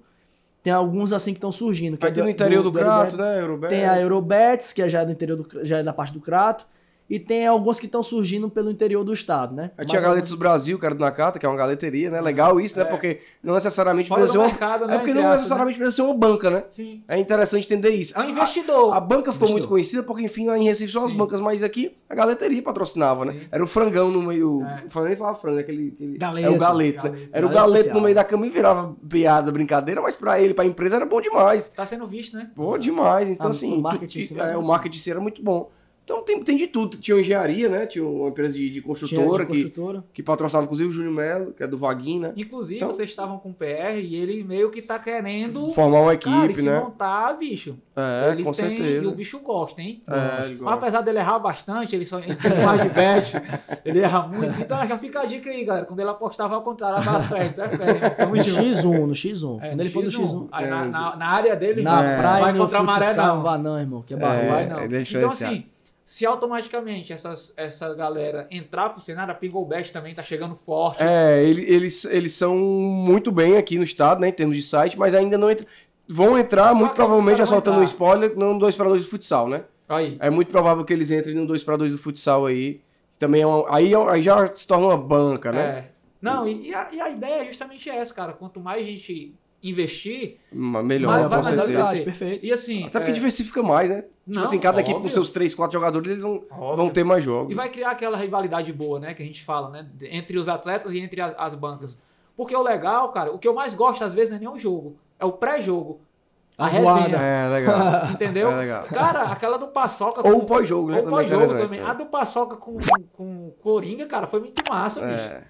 Tem alguns assim que estão surgindo. Que Aí tem no interior do Crato, né? Eurobets. Tem a Eurobets, que já é do interior já é da parte do Crato. e tem alguns que estão surgindo pelo interior do estado, né? Aí tinha a Galetas do Brasil, que era do Nakata, que é uma galeteria, né? Legal isso, né? Porque não necessariamente precisa ser mercado, né? porque não necessariamente precisa ser uma banca, né? Sim. É interessante entender isso. É um investidor. A banca ficou muito conhecida porque, enfim, lá em Recife são as bancas, mas aqui a galeteria patrocinava, né? Era o frangão no meio... Não falei nem falar frango, aquele... Galeto. É o galeto, né? Era o galeto no meio da cama e virava piada, brincadeira, mas pra ele, pra empresa, era bom demais. Tá sendo visto, né? Pô, demais. Então, assim... O marketing o marketing era muito bom. Então tem de tudo. Tinha uma engenharia, né? Tinha uma empresa de construtora, que patrocinava, inclusive, o Júnior Melo, que é do Vaguinho, né? Inclusive, vocês estavam com o PR e ele meio que tá querendo... formar uma equipe, cara, e se né? montar, bicho. Ele com certeza. E o bicho gosta, hein? Ele Mas apesar dele errar bastante, ele tem mais de bet, ele erra muito. Então já fica a dica aí, galera. Quando ele apostava ao contrário, abraço pra ele. No X1. Quando ele for no X1. Aí na área dele, na praia, vai no contra a maré, não. Vai não, irmão. Que é barulho. Vai não. Então, assim... Se automaticamente essa galera entrar pro cenário, a Pingolbet também tá chegando forte. Eles são muito bem aqui no estado, né, em termos de site, mas ainda não vão entrar, muito provavelmente, já soltando um spoiler, no 2x2 do futsal, né? Aí. É muito provável que eles entrem no 2x2 do futsal aí. Também aí já se torna uma banca, né? Não, e a ideia é justamente essa, cara. Quanto mais gente investir, melhor, com certeza. Perfeito. E assim... Até porque diversifica mais, né? Tipo assim, cada equipe com seus 3, 4 jogadores, eles vão ter mais jogos. E vai criar aquela rivalidade boa, né? Que a gente fala, né? Entre os atletas e entre as bancas. Porque o legal, cara, o que eu mais gosto às vezes não é nem o jogo. É o pré-jogo. A resenha. Legal. Entendeu? Legal. Cara, aquela do Paçoca... Ou o pós-jogo, né? Ou o pós-jogo também. A do Paçoca com Coringa, cara, foi muito massa, bicho.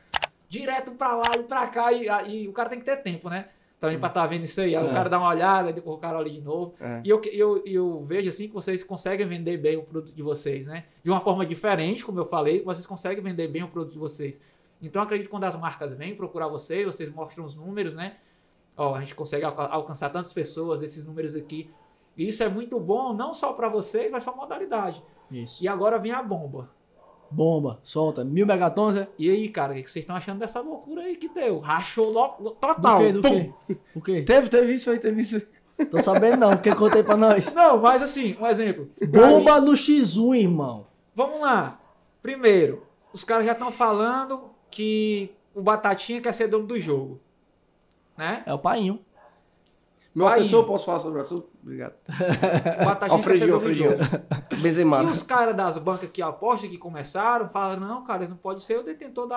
Direto pra lá e pra cá. E o cara tem que ter tempo, né? Também pra estar vendo isso aí. Aí o cara dá uma olhada, depois o cara olha de novo. E eu vejo assim que vocês conseguem vender bem o produto de vocês, né? De uma forma diferente, como eu falei, vocês conseguem vender bem o produto de vocês. Então eu acredito que quando as marcas vêm procurar vocês mostram os números, né? Ó, a gente consegue alcançar tantas pessoas, esses números aqui. E isso é muito bom, não só pra vocês, mas pra modalidade. Isso. E agora vem a bomba. Bomba, solta. 1000 megatons, é? E aí, cara, o que vocês estão achando dessa loucura aí que deu? Rachou total. Do quê? Teve isso. Tô sabendo não, porque contei pra nós. Não, mas assim, um exemplo. Bomba no X1, irmão. Vamos lá. Primeiro, os caras já estão falando que o Batatinha quer ser dono do jogo. Né? É o painho. Meu assessor, posso falar sobre o assunto? Obrigado. O Batatinha quer ser dono do jogo. Benzema. E os caras das bancas que apostam, que começaram, falam, não, cara, eles não pode ser o detentor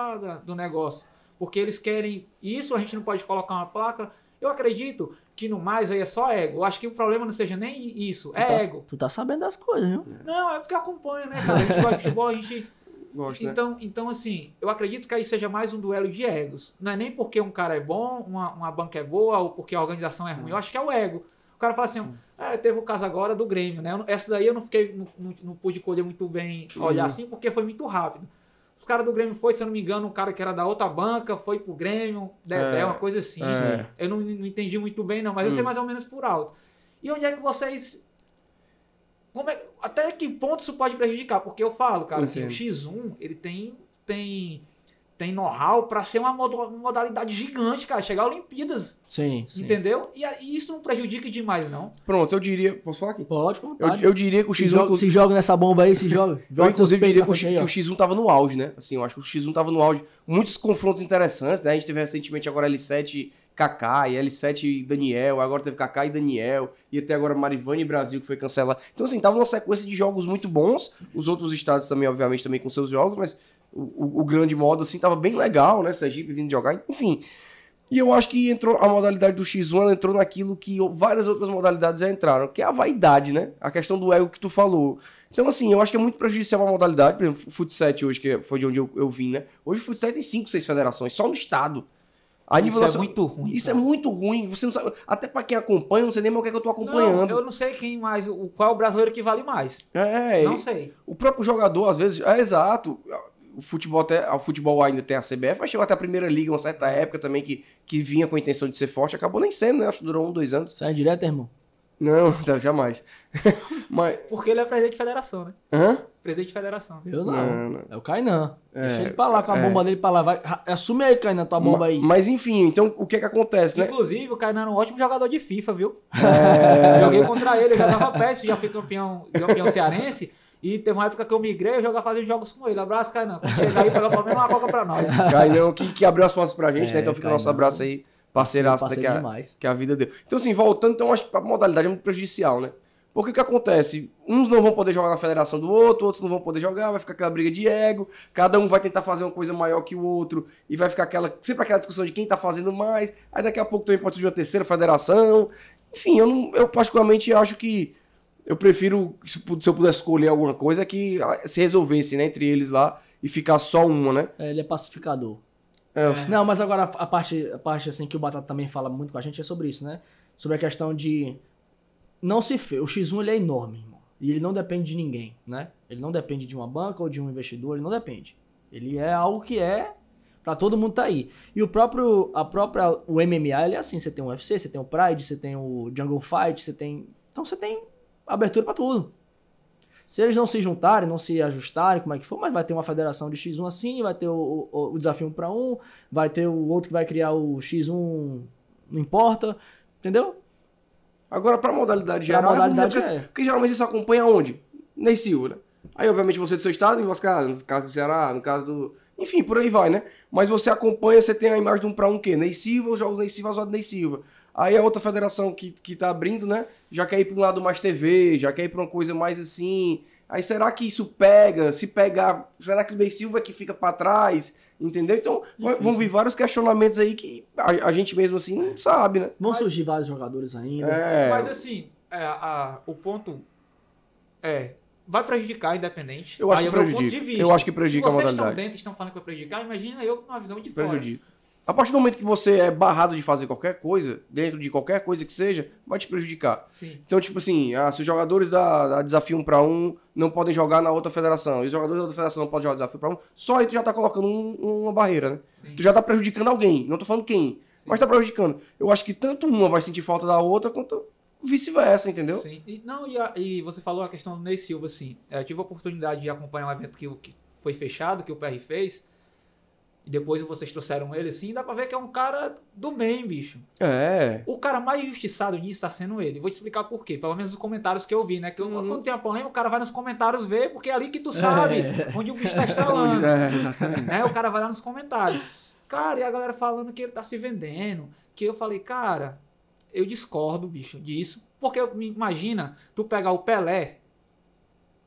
do negócio. Porque eles querem isso, a gente não pode colocar uma placa. Eu acredito que no mais aí é só ego. Eu acho que o problema não seja nem isso, ego. Tu tá sabendo das coisas, viu? Não, é porque acompanha, né, cara? A gente gosta de futebol, a gente... Gosto, então, assim, eu acredito que aí seja mais um duelo de egos. Não é nem porque um cara é bom, uma banca é boa, ou porque a organização é ruim. Eu acho que é o ego. O cara fala assim, teve o caso agora do Grêmio, né? Essa daí eu não pude colher muito bem, olhar assim, porque foi muito rápido. Os caras do Grêmio foi, se eu não me engano, um cara que era da outra banca, foi pro Grêmio, uma coisa assim. Eu não entendi muito bem, não, mas eu sei mais ou menos por alto. E onde é que vocês... até que ponto isso pode prejudicar? Porque eu falo, cara, assim, o X1, ele tem know-how pra ser uma modalidade gigante, cara, chegar a Olimpíadas. Sim. Entendeu? E isso não prejudica demais, não. Pronto, eu diria... Posso falar aqui? Pode, eu diria que o X1... Se joga nessa bomba aí, se joga. Eu, inclusive, diria que o X1 tava no auge, né? Assim, eu acho que o X1 tava no auge. Muitos confrontos interessantes, né? A gente teve recentemente agora L7 Kaká e L7 Daniel, agora teve Kaká e Daniel, e até agora Marivane Brasil, que foi cancelado. Então, assim, tava uma sequência de jogos muito bons. Os outros estados também, obviamente, também com seus jogos, mas o grande modo, assim, tava bem legal, né? Sergipe vindo jogar, enfim... E eu acho que entrou a modalidade do X1, ela entrou naquilo que várias outras modalidades já entraram, que é a vaidade, né? A questão do ego que tu falou. Então, assim, eu acho que é muito prejudicial a modalidade. Por exemplo, o Fut7 hoje, que foi de onde eu vim, né? Hoje o Fut7 tem 5, 6 federações, só no estado. Isso é muito ruim. Isso é muito ruim. Você não sabe, até pra quem acompanha, eu não sei nem mais o que é que eu tô acompanhando. Não, eu não sei quem mais, qual é o brasileiro que vale mais. Não sei. O próprio jogador, às vezes, exato. O futebol ainda tem a CBF, mas chegou até a Primeira Liga, uma certa época também, que vinha com a intenção de ser forte, acabou nem sendo, né? Acho que durou 1, 2 anos. Sai direto, irmão? Não, jamais. Mas... Porque ele é presidente de federação, né? Hã? Presidente de federação. Eu não. É o Kainan. Deixa ele pra lá com a bomba dele pra lá. Vai, assume aí, Kainan, tua bomba aí. Mas enfim, então o que acontece, né? Inclusive, o Kainan é um ótimo jogador de FIFA, viu? Joguei contra ele, eu jogava PES, já fui campeão cearense. E teve uma época que eu migrei e jogar fazendo jogos com ele. Abraço, Kainan. Quando chegar aí, pega pelo menos uma coca pra nós. Kainan, que abriu as portas pra gente, né? Então fica o nosso abraço aí, parceiraço que a vida deu. Então, assim, voltando, então acho que a modalidade é muito prejudicial, né? Porque o que acontece? Uns não vão poder jogar na federação do outro, outros não vão poder jogar, vai ficar aquela briga de ego, cada um vai tentar fazer uma coisa maior que o outro, e vai ficar sempre aquela discussão de quem tá fazendo mais, aí daqui a pouco também pode surgir uma terceira federação. Enfim, eu particularmente acho que eu prefiro, se eu pudesse escolher alguma coisa, que se resolvesse, né, entre eles lá e ficar só uma, né? Ele é pacificador. Não, mas agora a parte assim que o Batata também fala muito com a gente é sobre isso, né? Sobre a questão de não se fez. O X1 ele é enorme, irmão. E ele não depende de ninguém, né? Ele não depende de uma banca ou de um investidor, ele não depende. Ele é algo que é pra todo mundo tá aí. E o MMA, ele é assim, você tem o UFC, você tem o Pride, você tem o Jungle Fight, então você tem abertura pra tudo. Se eles não se juntarem, não se ajustarem, como é que for, mas vai ter uma federação de X1 assim, vai ter o desafio 1 para 1, vai ter o outro que vai criar o X1, não importa, entendeu? Agora, pra modalidade geral, porque geralmente você acompanha onde? Ney Silva, né? Aí, obviamente, você do seu estado, no caso do Ceará, no caso do... Enfim, por aí vai, né? Mas você acompanha, você tem a imagem de 1 para 1 o quê? Ney Silva, os jogos Ney Silva, as odds Ney Silva. Aí a outra federação que tá abrindo, né? Já quer ir para um lado mais TV, já quer ir para uma coisa mais assim. Aí será que isso pega? Se pegar, será que o Ney Silva é que fica para trás? Entendeu? Então vão vir vários questionamentos aí que a gente mesmo assim não sabe, né? Vão surgir vários jogadores ainda. Mas assim, o ponto vai prejudicar, independente. Eu acho que prejudica. Eu acho que prejudica a modalidade. Se vocês estão dentro e estão falando que vai prejudicar, imagina eu com uma visão de fora. Prejudica. A partir do momento que você é barrado de fazer qualquer coisa, dentro de qualquer coisa que seja, vai te prejudicar. Sim. Então, tipo assim, se os jogadores da Desafio 1 para 1 não podem jogar na outra federação, e os jogadores da outra federação não podem jogar Desafio para 1, só aí tu já tá colocando uma barreira, né? Sim. Tu já tá prejudicando alguém, não tô falando quem, sim, mas tá prejudicando. Eu acho que tanto uma vai sentir falta da outra, quanto vice-versa, entendeu? Sim. E você falou a questão do Ney Silva, assim, eu tive a oportunidade de acompanhar um evento que foi fechado, que o PR fez, e depois vocês trouxeram ele assim, dá pra ver que é um cara do bem, bicho. O cara mais injustiçado nisso tá sendo ele. Vou explicar por quê. Pelo menos nos comentários que eu vi, né? Que quando tem uma polêmica, o cara vai nos comentários ver, porque é ali que tu sabe onde o bicho tá estralando. Exatamente. Né? O cara vai lá nos comentários. Cara, e a galera falando que ele tá se vendendo. Que eu falei, cara, eu discordo, bicho, disso. Porque imagina, tu pegar o Pelé,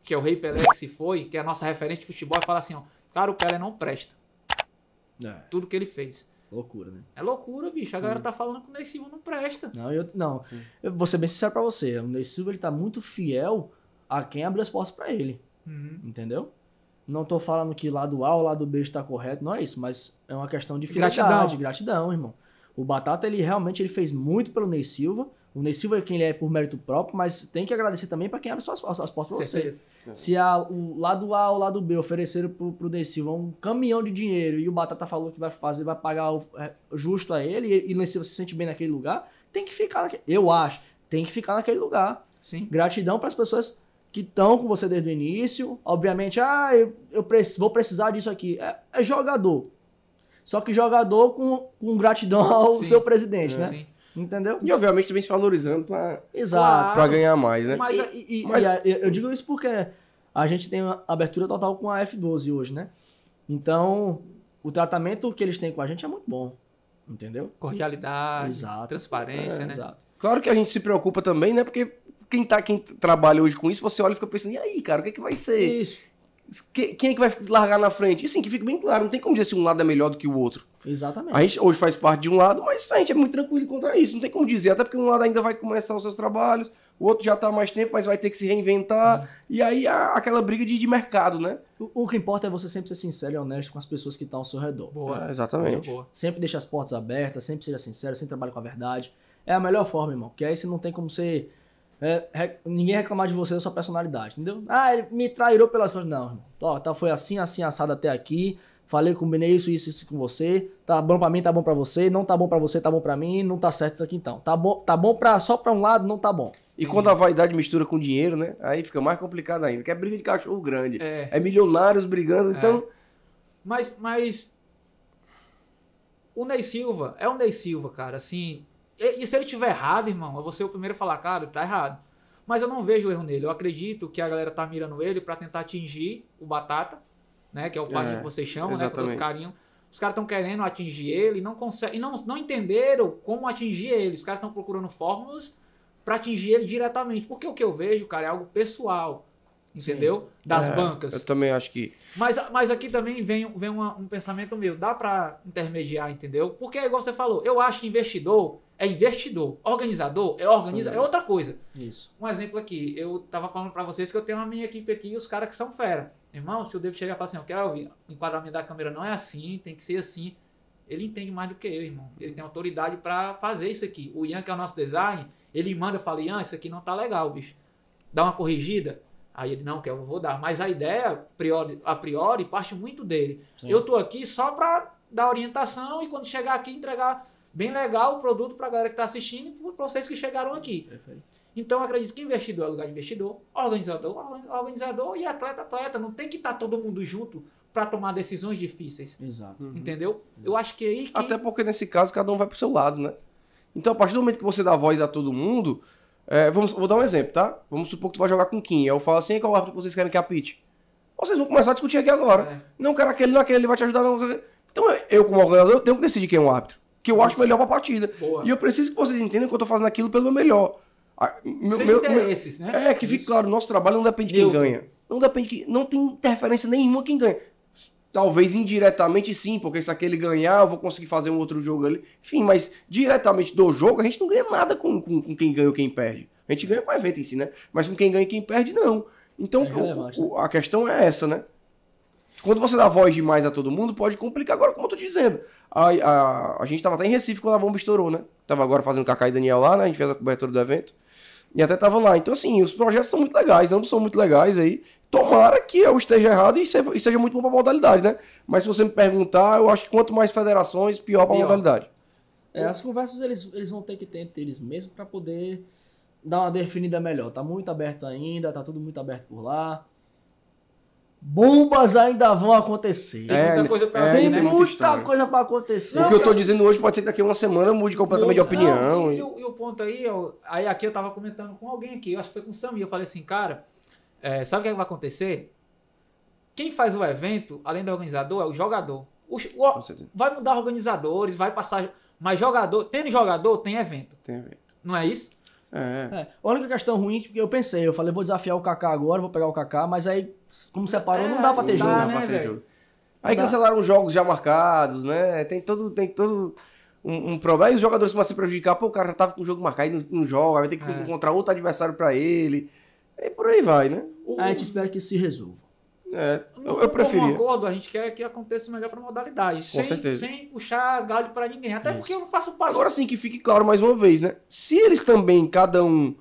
que é o Rei Pelé que se foi, que é a nossa referência de futebol, e falar assim, ó, cara, o Pelé não presta. Tudo que ele fez. Loucura, né? É loucura, bicho. A galera tá falando que o Ney Silva não presta. Eu vou ser bem sincero pra você. O Ney Silva, ele tá muito fiel a quem abre as portas pra ele. Entendeu? Não tô falando que lado A ou lado B está correto, não é isso. Mas é uma questão de fidelidade, gratidão, irmão. O Batata, ele realmente fez muito pelo Ney Silva. O Ney Silva é quem ele é por mérito próprio, mas tem que agradecer também para quem abre as portas para você. Se o lado A ou o lado B ofereceram pro Ney Silva um caminhão de dinheiro e o Batata falou que vai pagar justo a ele, e o Ney Silva se sente bem naquele lugar, tem que ficar tem que ficar naquele lugar. Sim. Gratidão para as pessoas que estão com você desde o início. Obviamente, vou precisar disso aqui. É jogador. Só que jogador com gratidão ao seu presidente, né? Sim. Entendeu? E obviamente também se valorizando Exato. pra ganhar mais, né? Mas eu digo isso porque a gente tem uma abertura total com a F12 hoje, né? Então, o tratamento que eles têm com a gente é muito bom. Entendeu? Cordialidade, exato, transparência, né? Exato. Claro que a gente se preocupa também, né? Porque quem trabalha hoje com isso, você olha e fica pensando, e aí, cara, o que é que vai ser? Isso. Quem é que vai largar na frente? E assim, que fica bem claro, não tem como dizer se um lado é melhor do que o outro. Exatamente. A gente hoje faz parte de um lado, mas a gente é muito tranquilo contra isso. Não tem como dizer, até porque um lado ainda vai começar os seus trabalhos, o outro já tá há mais tempo, mas vai ter que se reinventar. Sim. E aí aquela briga de mercado, né? O que importa é você sempre ser sincero e honesto com as pessoas que estão ao seu redor. Boa. Exatamente. Boa. Sempre deixe as portas abertas, sempre seja sincero, sempre trabalhe com a verdade. É a melhor forma, irmão, porque aí você não tem como ser... ninguém reclamar de você da sua personalidade, entendeu? Ele me trairou pelas coisas. Não, irmão. Foi assim, assado até aqui. Falei, combinei isso com você. Tá bom pra mim, tá bom pra você. Não tá bom pra você, tá bom pra mim. Não tá certo isso aqui então. Tá bom só pra um lado, não tá bom. E quando a vaidade mistura com dinheiro, né? Aí fica mais complicado ainda. Que é briga de cachorro grande. É milionários brigando, então... Mas o Ney Silva é o Ney Silva, cara. Assim... E se ele tiver errado, irmão, eu vou ser o primeiro a falar, cara, ele tá errado. Mas eu não vejo erro nele. Eu acredito que a galera tá mirando ele para tentar atingir o Batata, né? Que é o padrinho que vocês chamam, né? Com todo carinho. Os caras estão querendo atingir ele e não conseguem, não entenderam como atingir ele. Os caras estão procurando fórmulas para atingir ele diretamente. Porque o que eu vejo, cara, é algo pessoal. Entendeu? Sim. Das bancas. Eu também acho que... Mas aqui também vem um pensamento meu. Dá para intermediar, entendeu? Porque, igual você falou, eu acho que investidor é investidor. Organizador é outra coisa. Isso. Um exemplo aqui. Eu tava falando para vocês que eu tenho uma minha equipe aqui e os caras que são fera. Irmão, se o David chegar e falar assim, eu quero ouvir, o enquadramento da câmera não é assim, tem que ser assim. Ele entende mais do que eu, irmão. Ele tem autoridade para fazer isso aqui. O Ian, que é o nosso design, ele manda, eu falo, Ian, isso aqui não tá legal, bicho. Dá uma corrigida. Aí ele, não, que eu vou dar. Mas a ideia, a priori, parte muito dele. Sim. Eu tô aqui só para dar orientação e quando chegar aqui, entregar bem legal o produto pra galera que tá assistindo e pra vocês que chegaram aqui. Perfeito. Então eu acredito que investidor é lugar de investidor, organizador e atleta. Não tem que estar todo mundo junto para tomar decisões difíceis. Exato. Entendeu? Exato. Eu acho que aí que... Até porque nesse caso cada um vai pro seu lado, né? Então a partir do momento que você dá voz a todo mundo, vou dar um exemplo, tá? Vamos supor que tu vai jogar com Kim. Eu falo assim, qual árbitro que vocês querem que apite? Vocês vão começar a discutir aqui agora. Não quero aquele, ele vai te ajudar. Não. Então eu como organizador, eu tenho que decidir quem é um árbitro. Que eu acho melhor pra partida. Boa. E eu preciso que vocês entendam que eu tô fazendo aquilo pelo meu melhor. Sem interesses, né? Que fique claro, nosso trabalho não depende de quem ganha. Não tem interferência nenhuma quem ganha. Talvez indiretamente sim, porque se aquele ganhar, eu vou conseguir fazer um outro jogo ali. Enfim, mas diretamente do jogo, a gente não ganha nada com quem ganha ou quem perde. A gente ganha com o evento em si, né? Mas com quem ganha e quem perde, não. Então, a questão é essa, né? Quando você dá voz demais a todo mundo, pode complicar. Agora, como eu tô te dizendo, a gente tava até em Recife quando a bomba estourou, né? Tava agora fazendo Kaká e Daniel lá, né? A gente fez a cobertura do evento. E até tava lá. Então, assim, os projetos são muito legais, ambos são muito legais aí. Tomara que eu esteja errado e seja muito bom pra modalidade, né? Mas se você me perguntar, eu acho que quanto mais federações, pior pra modalidade. As conversas eles vão ter que ter entre eles mesmos pra poder dar uma definida melhor. Tá muito aberto ainda, tá tudo muito aberto por lá. Bombas ainda vão acontecer. Tem muita coisa pra ver, tem muita coisa pra acontecer. O que eu tô dizendo hoje pode ser que daqui a uma semana mude completamente de opinião. E o ponto aí, aí aqui eu tava comentando com alguém aqui, eu acho que foi com o Samir, eu falei assim, cara, sabe o que vai acontecer? Quem faz o evento, além do organizador, é o jogador. Vai mudar organizadores, vai passar... Mas jogador, tendo jogador, tem evento. Tem evento. Não é isso? A única questão ruim que eu pensei, eu falei, vou desafiar o Kaká agora, vou pegar o Kaká, mas aí, como separou, não dá pra ter jogo. Não dá pra ter jogo. Aí cancelaram jogos já marcados, né? Tem todo um problema. Aí os jogadores começam a se prejudicar. Pô, o cara já tava com o jogo marcado e não joga, vai ter que encontrar outro adversário pra ele. E por aí vai, né? A gente espera que isso se resolva. Eu preferia. Um acordo, a gente quer que aconteça o melhor pra modalidade. Sem puxar galho pra ninguém. Até porque eu não faço parte. Agora sim, que fique claro mais uma vez, né? Se eles também, cada um,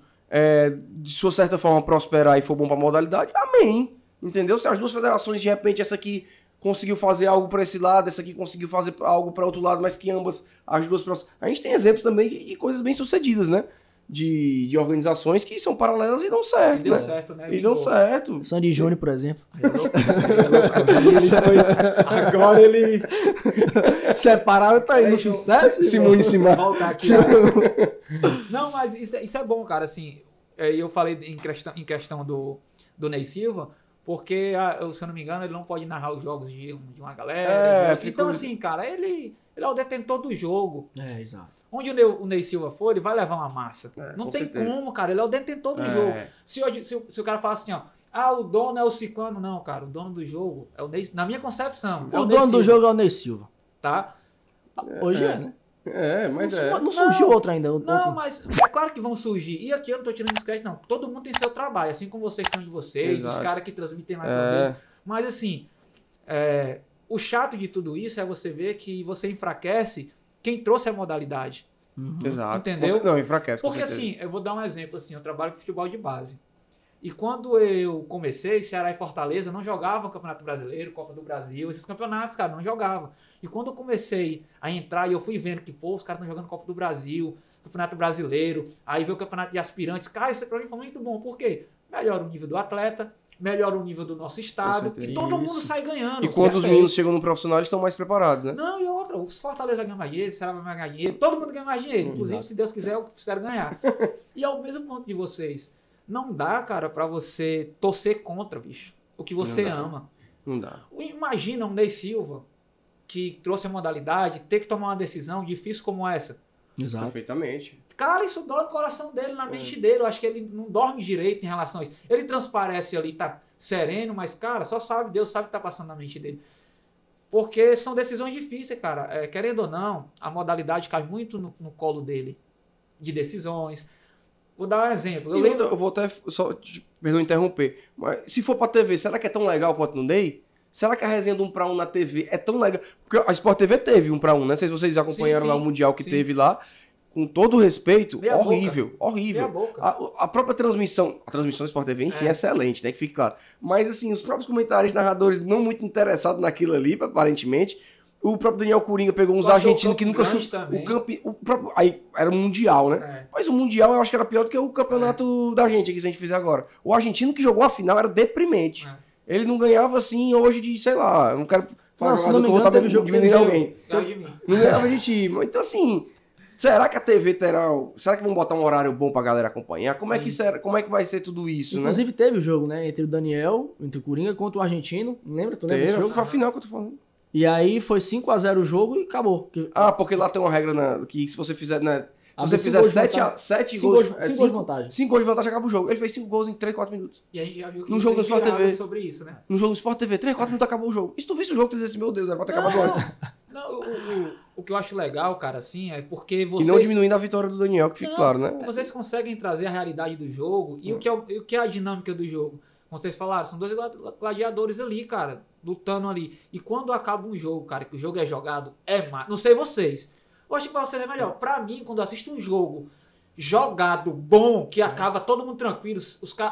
de sua certa forma, prosperar e for bom pra modalidade, amém. Entendeu? Se as duas federações, de repente, essa aqui conseguiu fazer algo pra esse lado, essa aqui conseguiu fazer algo pra outro lado, mas que ambas, as duas... A gente tem exemplos também de coisas bem sucedidas, né? De organizações que são paralelas e dão certo, e deu certo, né? E dão certo. Sandy Júnior, por exemplo. Agora ele... Separado, tá aí no sucesso. Simone Simar. Voltar aqui. Não, mas isso é bom, cara. Assim, eu falei em questão do Ney Silva, porque, se eu não me engano, ele não pode narrar os jogos de uma galera. Então, assim, cara, ele é o detentor do jogo. Exato. Onde o Ney Silva for, ele vai levar uma massa. Não tem como, cara. Ele é o detentor do jogo. Se o cara fala assim, ó, o dono é o ciclano. Não, cara. O dono do jogo é o Ney, na minha concepção. O dono do jogo é o Ney Silva. Tá? Hoje né? Mas não surgiu outro ainda. Não, mas é claro que vão surgir. E aqui eu não tô tirando descrédito, não. Todo mundo tem seu trabalho. Assim como vocês têm de vocês, Exato. os caras que transmitem lá talvez. Mas assim, o chato de tudo isso é você ver que você enfraquece quem trouxe a modalidade. Exato. Entendeu? Não, enfraquece. Porque assim, eu vou dar um exemplo assim, eu trabalho com futebol de base. E quando eu comecei, Ceará e Fortaleza não jogavam Campeonato Brasileiro, Copa do Brasil, esses campeonatos, cara, não jogavam. E quando eu comecei a entrar e eu fui vendo que, pô, os caras estão jogando Copa do Brasil, Campeonato Brasileiro, aí veio o Campeonato de Aspirantes, cara, isso pra mim foi muito bom. Por quê? Melhora o nível do atleta, melhora o nível do nosso estado, e todo mundo sai ganhando. E quando os meninos chegam no profissional, eles estão mais preparados, né? Não, e outra, os Fortaleza ganham mais dinheiro, o Ceará vai ganhar dinheiro, todo mundo ganha mais dinheiro, inclusive, se Deus quiser, eu espero ganhar. E ao mesmo ponto de vocês. Não dá, cara, pra você torcer contra, bicho. O que você ama. Não dá. Imagina um Ney Silva que trouxe a modalidade, ter que tomar uma decisão difícil como essa. Exato. Perfeitamente. Cara, isso dói no coração dele, na mente dele. Eu acho que ele não dorme direito em relação a isso. Ele transparece ali, tá sereno, mas, cara, só sabe, Deus sabe o que tá passando na mente dele. Porque são decisões difíceis, cara. Querendo ou não, a modalidade cai muito no colo dele. De decisões. Vou dar um exemplo. Eu vou até só, perdão interromper, mas se for pra TV, será que é tão legal quanto no Ney? Será que a resenha do 1 pra 1 na TV é tão legal? Porque a Sport TV teve 1 pra 1, né? Não sei se vocês acompanharam lá o Mundial que teve lá. Com todo respeito, horrível. A própria transmissão, a transmissão da Sport TV, enfim, é excelente, né? Que fique claro. Mas, assim, os próprios comentários, narradores, não muito interessados naquilo ali, aparentemente. O próprio Daniel Coringa pegou uns argentinos que nunca chutou. Aí era o Mundial, né? Mas o Mundial eu acho que era pior do que o campeonato da gente, aqui, se a gente fizer agora. O argentino que jogou a final era deprimente. Ele não ganhava, assim, hoje de, sei lá, eu não quero falar se não me engano, teve jogo de alguém. Não ganhava de time. Então, assim... Será que a TV terá... Será que vão botar um horário bom pra galera acompanhar? Como é que vai ser tudo isso, Inclusive, teve o jogo, né? Entre o Daniel, entre o Coringa contra o argentino. Lembra? Tu lembra desse jogo? Foi a final que eu tô falando. E aí foi 5-0 o jogo e acabou. Porque lá tem uma regra que se você fizer... Né, se você fizer 7 gols... 5 gols de vantagem. 5 gols de vantagem, acaba o jogo. Ele fez 5 gols em 3, 4 minutos. E a gente já viu que no jogo do Sport TV sobre isso, né? No jogo do Sport TV, 3, 4 minutos acabou o jogo. E se tu visse o jogo, tu dizia assim, meu Deus, era pra ter acabado antes. O que eu acho legal, cara, assim, é porque vocês... E não diminuindo a vitória do Daniel, que fica claro, né? Vocês conseguem trazer a realidade do jogo e o que é a dinâmica do jogo. Como vocês falaram, são 2 gladiadores ali, cara, lutando ali. E quando acaba um jogo, cara, que o jogo é jogado, é mais. Não sei vocês. Eu acho que pra vocês é melhor. Pra mim, quando eu assisto um jogo jogado, bom, que acaba todo mundo tranquilo,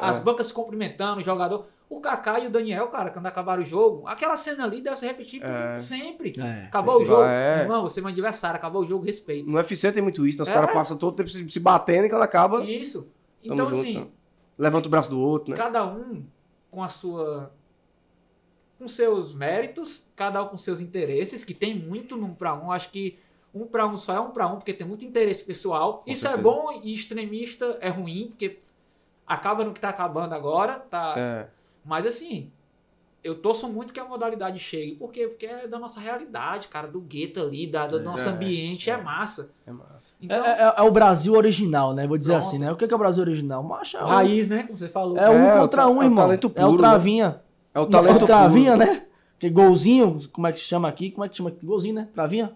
as bancas se cumprimentando, o jogador... O Kaká e o Daniel, cara, quando acabaram o jogo, aquela cena ali deve se repetir sempre. Acabou o jogo. Irmão, você é meu adversário, acabou o jogo, respeito. No UFC tem muito isso, né? Os caras passam todo o tempo se batendo e quando acaba... Isso. Então, assim... Junto, né? Levanta o braço do outro, né? Cada um com a sua... com seus méritos, cada um com seus interesses, que tem muito no 1 pra 1. Acho que 1 pra 1 só é 1 pra 1, porque tem muito interesse pessoal. Isso é bom e extremista é ruim, porque acaba no que tá acabando agora, tá... Mas assim, eu torço muito que a modalidade chegue. Por quê? Porque é da nossa realidade, cara, do gueto ali, do nosso ambiente, é massa. É massa. Então, é o Brasil original, né? Vou dizer assim, né? O que é o Brasil original? Macho, o raiz, né? Como você falou. É 1 contra 1, irmão. Puro, é o Travinha. É o talento puro. Travinha, né? Que golzinho, como é que chama aqui? Como é que chama aqui? Golzinho, né? Travinha?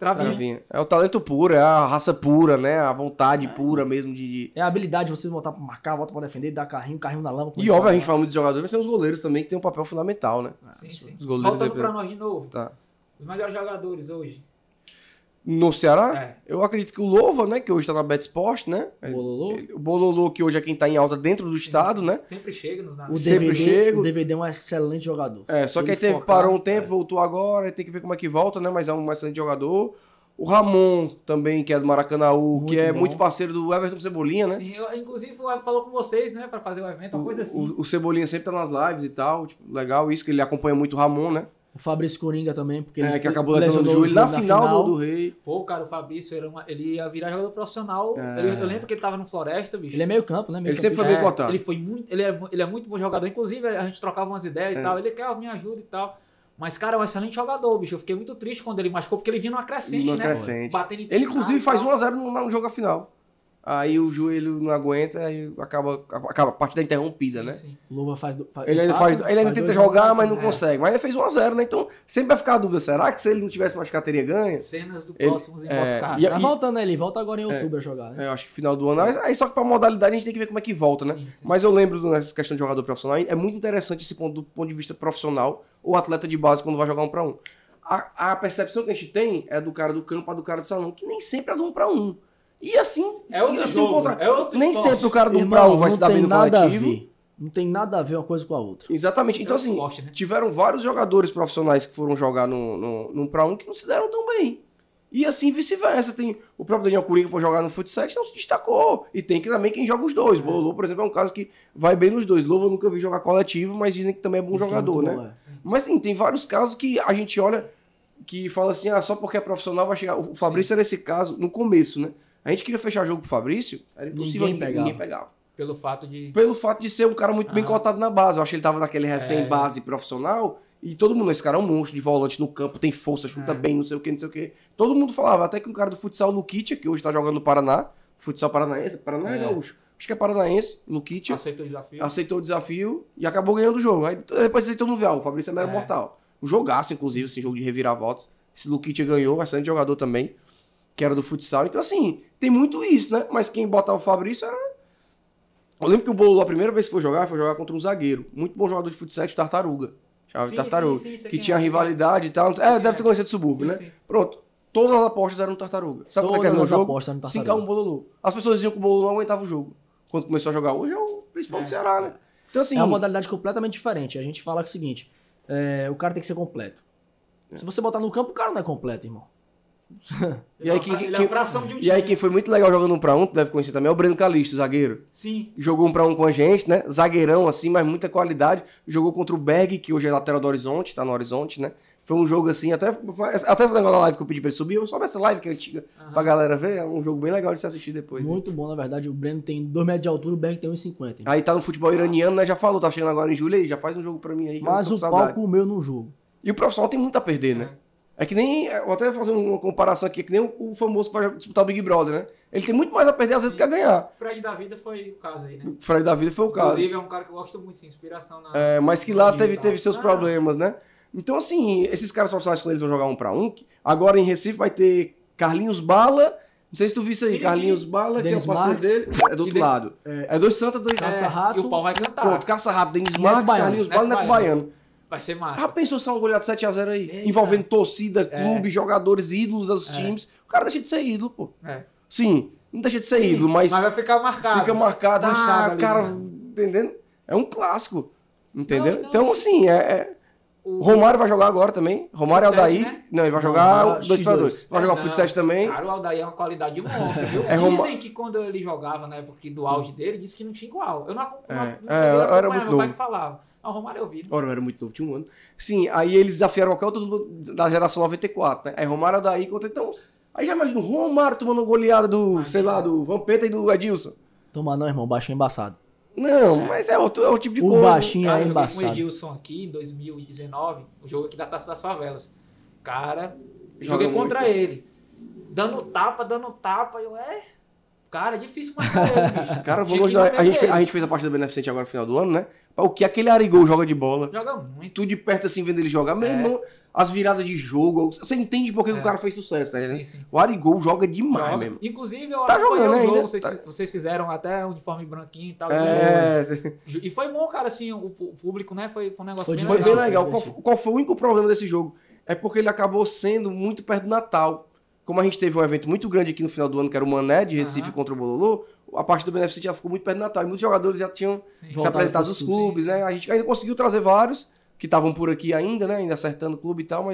É o talento puro, é a raça pura, né? A vontade pura mesmo de... É a habilidade de você voltar pra marcar, volta pra defender, dar carrinho na lama. E óbvio, a gente fala muito de jogadores, mas tem os goleiros também que tem um papel fundamental, né? Sim. Os goleiros voltando pra nós de novo. Tá. Os melhores jogadores hoje. No Ceará? Eu acredito que o Louva, né? Que hoje tá na BetSport, né? O Bololô, que hoje é quem tá em alta dentro do estado, né? Sempre chega nos O DVD é um excelente jogador. Só que aí parou um tempo, voltou agora, aí tem que ver como é que volta, né? Mas é um excelente jogador. O Ramon também, que é do Maracanaú, que é muito parceiro do Everton Cebolinha, né? Sim, inclusive falou com vocês, né? Pra fazer o evento, uma coisa assim. O Cebolinha sempre tá nas lives e tal, tipo, legal isso, que ele acompanha muito o Ramon, né? O Fabrício Coringa também, porque ele que acabou lesionando o joelho na final do Rei. Pô, cara, o Fabrício, ele ia virar jogador profissional. Eu lembro que ele tava no Floresta, bicho. Ele é meio campo, né? Ele sempre foi bem cotado. Ele é muito bom jogador. Inclusive, a gente trocava umas ideias e tal. Ele quer me ajuda e tal. Mas, cara, é um excelente jogador, bicho. Eu fiquei muito triste quando ele machucou, porque ele vinha numa crescente, né? Batendo em ele, inclusive, faz 1-0 no jogo final. Aí o joelho não aguenta, aí acaba a partida interrompida, né? Sim. O Luva ele ainda tenta jogar, mas não consegue. Mas ele fez 1-0, né? Então sempre vai ficar a dúvida, será que se ele não tivesse machucado teria ganho? Cenas do próximos emboscados. Tá voltando, ele volta agora em outubro a jogar, né? Eu acho que final do ano. Aí só que pra modalidade a gente tem que ver como é que volta, né? Sim. Mas eu lembro dessa questão de jogador profissional, é muito interessante esse ponto do ponto de vista profissional, o atleta de base quando vai jogar 1 pra 1. A percepção que a gente tem é do cara do campo a do cara do salão, que nem sempre é do 1 pra 1. E assim, nem sempre o cara do 1 pra 1 vai se dar bem no coletivo. Não tem nada a ver uma coisa com a outra. Exatamente. Então, assim, tiveram vários jogadores profissionais que foram jogar no 1 pra 1 que não se deram tão bem. E assim vice-versa. Tem o próprio Daniel Coringa que foi jogar no futsal e não se destacou. E tem também quem joga os dois. Bololô, por exemplo, é um caso que vai bem nos dois. Louva eu nunca vi jogar coletivo, mas dizem que também é bom jogador, né? Mas sim, tem vários casos que a gente olha que fala assim, só porque é profissional vai chegar. O Fabrício era esse caso no começo, né? A gente queria fechar jogo pro Fabrício, era impossível, ninguém pegava. Pelo fato de ser um cara muito bem cotado na base. Eu acho que ele tava naquele recém-base profissional e todo mundo, esse cara é um monstro de volante no campo, tem força, chuta bem, não sei o que, não sei o que. Todo mundo falava, até que um cara do futsal, Luquitia, que hoje tá jogando no Paraná, futsal paranaense, Paraná é gaúcho. Acho que é paranaense, Luquitia. Aceitou o desafio e acabou ganhando o jogo. Aí depois aceitou no Vial, o Fabrício é mero mortal. Um jogaço, inclusive, esse jogo de reviravoltas. Esse Luquitia ganhou, bastante jogador também, que era do futsal. Então, assim, tem muito isso, né? Mas quem botava o Fabrício era... Eu lembro que o Bololô, a primeira vez que foi jogar contra um zagueiro. Muito bom jogador de futsal, de Tartaruga. Chamava de Tartaruga. Que tinha rivalidade e tal. Deve ter conhecido do subúrbio, né? Sim. Pronto. Todas as apostas eram no Tartaruga. Sabe como é que era no jogo? 5x1 Bololô. As pessoas diziam que o Bololô não aguentava o jogo. Quando começou a jogar hoje, é o principal do Ceará, né? Então, assim... É uma modalidade completamente diferente. A gente fala o seguinte, o cara tem que ser completo. Se você botar no campo, o cara não é completo, irmão. E aí quem foi muito legal jogando 1x1, tu deve conhecer também, é o Breno Calixto, zagueiro. Sim. Jogou 1x1 com a gente, né? Zagueirão, assim, mas muita qualidade. Jogou contra o Berg, que hoje é lateral do Horizonte, tá no Horizonte, né? Foi um jogo assim, até foi um negócio da live que eu pedi pra ele subir. Sobe essa live que é antiga pra galera ver. É um jogo bem legal de se assistir depois. Muito bom, na verdade. O Breno tem 2 metros de altura, o Berg tem 1,50. Aí tá no futebol iraniano, né? Já falou, tá chegando agora em julho aí, já faz um jogo pra mim aí. Mas o pau comeu no jogo. E o profissional tem muito a perder, né? É que nem, vou até fazer uma comparação aqui, que nem o famoso que vai disputar o Big Brother, né? Ele tem muito mais a perder, às vezes, do que a ganhar. O Fred da Vida foi o caso aí, né? O Fred da Vida foi o caso. Inclusive, é um cara que eu gosto muito, inspiração na... mas que lá teve seus problemas, né? Então, assim, esses caras profissionais, quando eles vão jogar 1x1, agora em Recife vai ter Carlinhos Bala, não sei se tu viu isso aí, sim, Carlinhos Bala, Denis que é o parceiro dele, é do outro lado. É dois Santa, dois Caça-Rato. E o pau vai cantar. Pronto, Caça-Rato, Denis Marques, Carlinhos Bala e Neto Baiano. Vai ser massa. Já pensou se é um goleado 7x0 aí? Eita. Envolvendo torcida, clube, jogadores, ídolos dos times. O cara deixa de ser ídolo, pô. Sim, não deixa de ser ídolo, mas vai ficar marcado. Fica marcado. O cara, entendendo? É um clássico, entendeu? Não. Então, assim, O Romário vai jogar agora também. Romário e Aldair. Né? Não, ele vai jogar 2x2. Vai jogar o Fut7 também. Cara, o Aldair é uma qualidade de monstro, viu? Dizem que quando ele jogava, na época do auge dele, disse que não tinha igual. Eu não era muito meu pai que falava. O Romário eu vi. Ora, eu era muito novo, tinha 1 ano. Sim, aí eles desafiaram qualquer outro da geração 94, né? Aí Romário, Aldair contra... Então, aí já imagina o Romário tomando uma goleada do, do Vampeta e do Edilson. Toma não, irmão, baixinho embaçado. Não, mas é o tipo de coisa. O baixinho cara, é embaçado. Eu joguei com o Edilson aqui em 2019, o jogo aqui da Taça das Favelas. Cara, joguei contra ele. Dando tapa, cara, é difícil marcar ele, bicho. Cara, a gente fez a partida beneficente agora no final do ano, né? O que aquele Arigol joga de bola. Joga muito. Tu de perto assim, vendo ele jogar, meu irmão, as viradas de jogo, você entende por que o cara fez sucesso, tá entendendo? Sim. O Arigol joga demais mesmo. Inclusive, eu tá jogando ainda. Vocês fizeram até uniforme branquinho e tal. E foi bom, cara, assim, o público, né? Foi um negócio bem legal. Qual foi o único problema desse jogo? É porque ele acabou sendo muito perto do Natal. Como a gente teve um evento muito grande aqui no final do ano, que era o Mané de Recife contra o Bololô, a partida do Beneficente já ficou muito perto do Natal. E muitos jogadores já tinham se apresentado nos clubes, né? A gente ainda conseguiu trazer vários, que estavam por aqui ainda, né? Ainda acertando o clube e tal,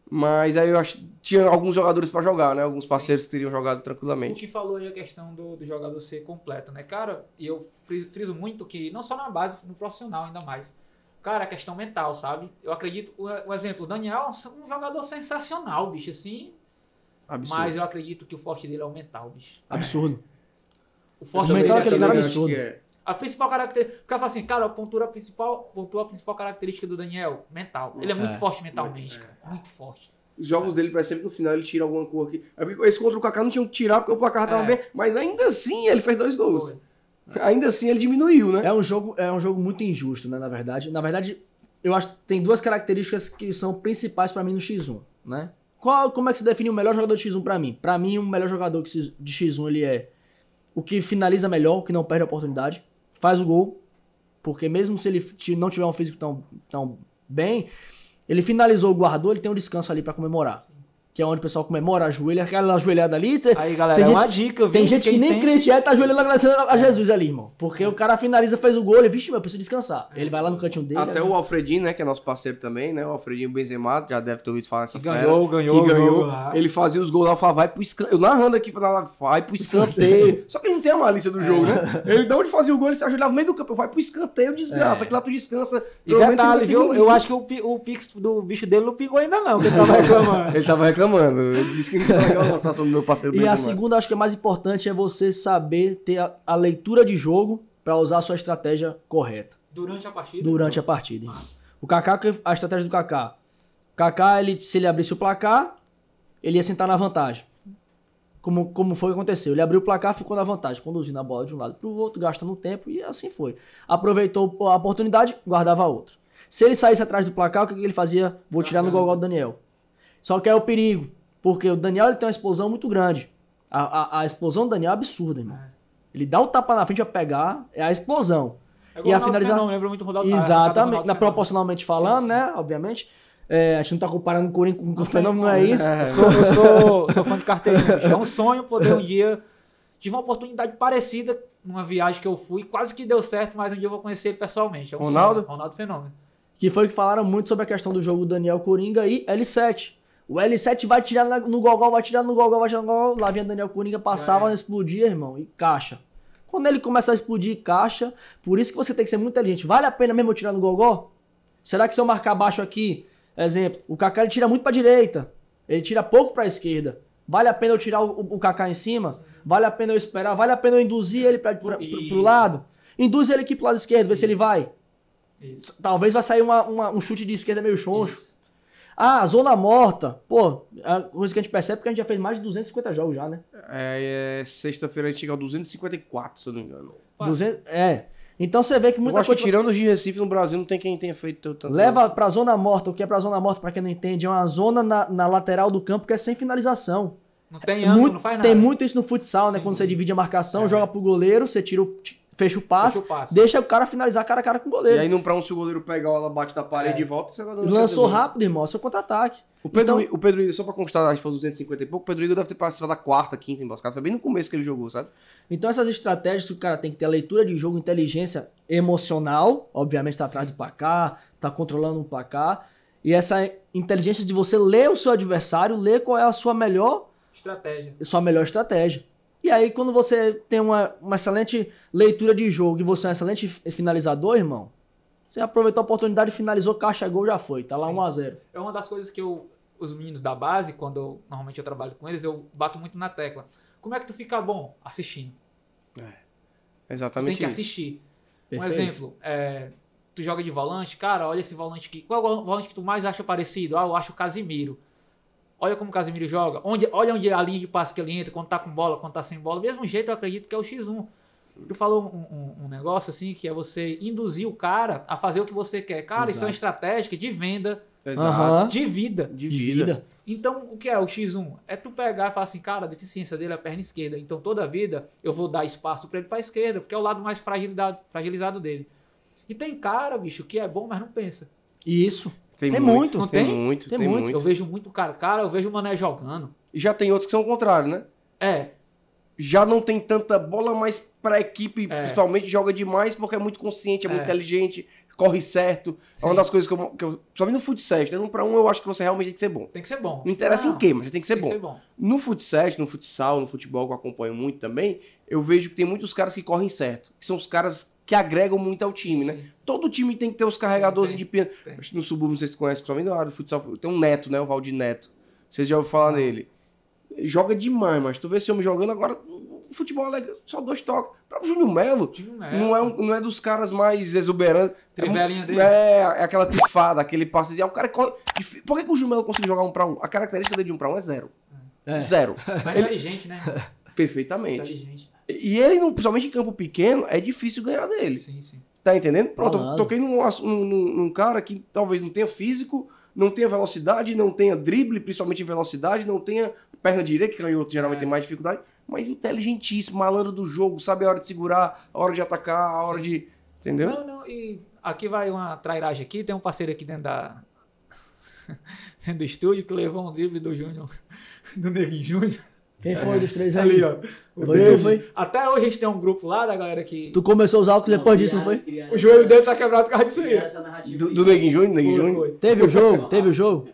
mas aí eu acho tinha alguns jogadores para jogar, né? Alguns parceiros que teriam jogado tranquilamente. O que falou aí a questão do jogador ser completo, né? Cara, e eu friso muito que, não só na base, no profissional ainda mais. Cara, a questão mental, sabe? Eu acredito, o exemplo, o Daniel é um jogador sensacional, bicho, assim... Absurdo. Mas eu acredito que o forte dele é o mental, bicho. Absurdo. O forte mental é aquele cara absurdo. A principal característica... O cara fala assim, cara, pontua a principal característica do Daniel, mental. Ele é muito forte mentalmente, cara. Muito forte. Os jogos dele, parece sempre no final, ele tira alguma cor aqui. Esse contra o Kaká não tinha que tirar, porque o placar tava bem. Mas ainda assim, ele fez 2 gols. Ainda assim, ele diminuiu, né? É um jogo muito injusto, né, na verdade. Na verdade, eu acho que tem 2 características que são principais pra mim no X1, né? Como é que se define o melhor jogador de X1 pra mim? Pra mim, o melhor jogador de X1 ele é o que finaliza melhor, o que não perde a oportunidade, faz o gol, porque mesmo se ele não tiver um físico tão bem, ele finalizou, guardou, ele tem um descanso ali pra comemorar. Sim. Que é onde o pessoal comemora, ajoelha, aquela ajoelhada ali. Aí, galera, é uma dica, viu? Tem gente que nem crente tá ajoelhando agradecendo a Jesus ali, irmão. Porque o cara finaliza, fez o gol, ele, vixe, eu preciso descansar. Ele vai lá no cantinho dele. Até o Alfredinho, né, que é nosso parceiro também, né, o Alfredinho Benzema, já deve ter ouvido falar nessa fera. Ganhou. Ele fazia os gols lá, falava, vai pro escanteio. Eu narrando aqui, falava, vai pro escanteio. Só que ele não tem a malícia do jogo, né? Ele, de onde fazia o gol, ele se ajoelhava no meio do campo, vai pro escanteio, desgraça, que lá tu descansa. E detalhe, viu? Eu acho que o fixo do bicho dele não pingou ainda não, que ele tava reclamando. Ele tava reclamando. reclamando. Eu disse que não tá legal a situação do meu parceiro E Benzema. a segunda, acho que é mais importante, é você saber ter a leitura de jogo pra usar a sua estratégia correta. Durante a partida? Durante a partida. Irmão. O Kaká, a estratégia do Kaká. O Kaká, se ele abrisse o placar, ele ia sentar na vantagem. Como foi que aconteceu? Ele abriu o placar, ficou na vantagem, conduzindo a bola de um lado pro outro, gastando tempo, e assim foi. Aproveitou a oportunidade, guardava a outra. Se ele saísse atrás do placar, o que ele fazia? Vou tirar no gogó do Daniel. Só que é o perigo, porque o Daniel ele tem uma explosão muito grande. A explosão do Daniel é absurda, irmão. Ele dá o tapa na frente pra pegar, é a explosão. E a finalização. Lembra muito o Ronaldo. Exatamente, proporcionalmente falando, sim. Né? Obviamente. A gente não tá comparando o Corinthians com o Fenômeno, não é isso? Eu sou fã de carteirinha. É um sonho poder um dia... Tive uma oportunidade parecida numa viagem que eu fui. Quase que deu certo, mas um dia eu vou conhecer ele pessoalmente. É um Ronaldo? Sonho. Ronaldo Fenômeno. Que foi que falaram muito sobre a questão do jogo Daniel Coringa e L7. O L7 vai tirar no gogol, vai tirar no gogol, vai tirar no gogol. Lá vinha Daniel Coringa, passava, explodia, irmão, e caixa. Quando ele começa a explodir caixa, por isso que você tem que ser muito inteligente. Vale a pena mesmo eu tirar no gogol? Será que se eu marcar baixo aqui, exemplo, o Kaká ele tira muito pra direita, ele tira pouco pra esquerda. Vale a pena eu tirar o Kaká em cima? Vale a pena eu esperar? Vale a pena eu induzir ele pro lado? Induz ele aqui pro lado esquerdo, vê se ele vai. Isso. Talvez vai sair um chute de esquerda meio choncho. Isso. Ah, zona morta. Pô, a coisa que a gente percebe é porque a gente já fez mais de 250 jogos já, né? Sexta-feira a gente chega ao 254, se eu não me engano. 200, Então você vê que muita coisa... tirando os de Recife no Brasil, não tem quem tenha feito tanto. Leva pra zona morta. O que é pra zona morta, pra quem não entende, é uma zona na lateral do campo que é sem finalização. Não tem ângulo, não faz nada. Tem muito isso no futsal, né? Quando você divide a marcação, joga pro goleiro, você tira fecha o passe, deixa o cara finalizar cara a cara com o goleiro. E aí, pra se o goleiro pegar, ela bate da parede e volta, você lançou rápido, irmão, é seu contra-ataque. O Pedro Igor, só pra constar, acho que foi 250 e pouco, o Pedro Igor deve ter participado da quarta, quinta emboscada. Foi bem no começo que ele jogou, sabe? Então essas estratégias que o cara tem que ter a leitura de jogo, inteligência emocional, obviamente tá atrás do placar, tá controlando o placar, e essa inteligência de você ler o seu adversário, ler qual é a sua melhor estratégia. E aí, quando você tem uma excelente leitura de jogo e você é um excelente finalizador, irmão, você aproveitou a oportunidade, finalizou, caixa, gol, já foi. Tá lá 1-0. É uma das coisas que os meninos da base, quando normalmente eu trabalho com eles, eu bato muito na tecla. Como é que tu fica bom? Assistindo. Exatamente tu tem que isso. assistir. Perfeito. Um exemplo, tu joga de volante, cara, olha esse volante aqui. Qual é o volante que tu mais acha parecido? Eu acho o Casimiro. Olha como o Casimiro joga. Olha onde a linha de passe que ele entra, quando tá com bola, quando tá sem bola. Do mesmo jeito, eu acredito que é o X1. Tu falou um negócio assim, que é você induzir o cara a fazer o que você quer. Cara, Exato. Isso é uma estratégia de venda, de vida. De vida. Então, o que é o X1? É tu pegar e falar assim, cara, a deficiência dele é a perna esquerda. Então, toda a vida, eu vou dar espaço pra ele pra esquerda, porque é o lado mais fragilizado dele. E tem cara, bicho, que é bom, mas não pensa. Isso. Tem muito. Não tem tem? Muito. Eu vejo muito cara. Cara, eu vejo o Mané jogando. E já tem outros que são o contrário, né? Já não tem tanta bola, mas pra equipe, principalmente, joga demais porque é muito consciente, é muito inteligente, corre certo. Sim. É uma das coisas que eu principalmente no futsal, né? 1 pra 1 eu acho que você realmente tem que ser bom. Tem que ser bom. Não interessa em quê, mas você tem que ser bom. No futsal, no futsal, no futebol que eu acompanho muito também, eu vejo que tem muitos caras que correm certo. Que são os caras que agregam muito ao time, né? Todo time tem que ter os carregadores de pena. Acho que no subúrbio, não sei se tu conhece, principalmente na área do futsal, tem um Neto, né? O Valdir Neto. Vocês já ouviram falar nele. Joga demais, mas tu vê esse homem jogando agora, o futebol é legal, só 2 toques. O próprio Júnior Melo não é dos caras mais exuberantes. Trivelinha dele. É aquela pifada, aquele passezinho. O cara corre. Por que o Júnior Melo consegue jogar 1 pra 1? A característica dele de 1 pra 1 é 0. Zero. Mas ele é inteligente, né? Perfeitamente. Inteligente. E ele, principalmente em campo pequeno, é difícil ganhar dele. Sim. Tá entendendo? Pronto, eu toquei num cara que talvez não tenha físico, não tenha velocidade, não tenha drible, principalmente em velocidade, não tenha perna direita, que canhoto geralmente tem mais dificuldade, mas inteligentíssimo, malandro do jogo, sabe a hora de segurar, a hora de atacar, a hora de... Entendeu? Não, e aqui vai uma trairagem aqui, tem um parceiro aqui dentro do estúdio que levou um drible do Júnior, do Neguinho Júnior. Quem foi dos 3 aí? Ali, ó. Foi? Até hoje a gente tem um grupo lá da galera que... Tu começou a usar álcool depois disso, não foi? O joelho dele tá quebrado por causa disso aí. Do Neguinho Júnior? Teve o jogo?